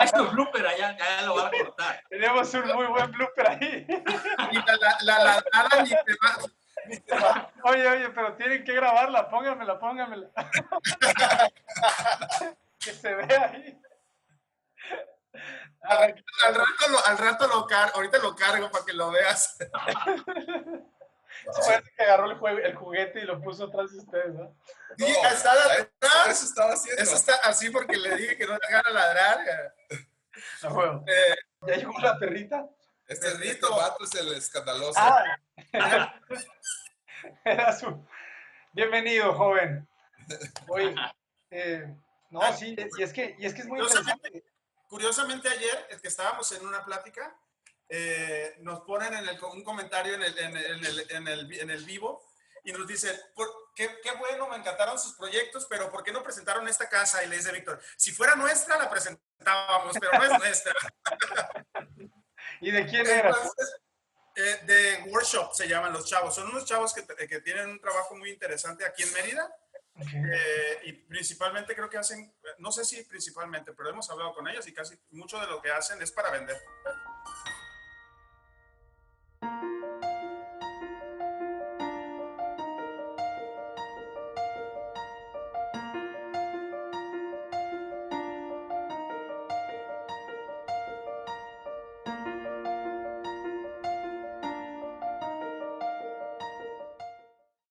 Esto blooper allá, ya lo van a cortar. Tenemos un muy buen blooper ahí. Y la ni te va. Oye, pero tienen que grabarla. Póngamela. Que se vea ahí. Al rato ahorita lo cargo para que lo veas. Parece que agarró el juguete y lo puso atrás de ustedes, ¿no? Sí, está atrás. Eso estaba haciendo. Eso está así porque le dije que no dejara ladrar. Ah, bueno. ¿Ya llegó la perrita? Este vato es el escandaloso. Era su... Bienvenido, joven. Oye, no, sí, y es que es muy interesante. Curiosamente ayer, que estábamos en una plática, nos ponen un comentario en el vivo y nos dicen, qué bueno, me encantaron sus proyectos, pero ¿por qué no presentaron esta casa? Y le dice Víctor, si fuera nuestra la presentábamos, pero no es nuestra. ¿Y de quién era? Entonces, de Workshop se llaman los chavos. Son unos chavos que tienen un trabajo muy interesante aquí en Mérida. Okay. Y principalmente creo que hacen, no sé si principalmente, pero hemos hablado con ellos y casi mucho de lo que hacen es para vender.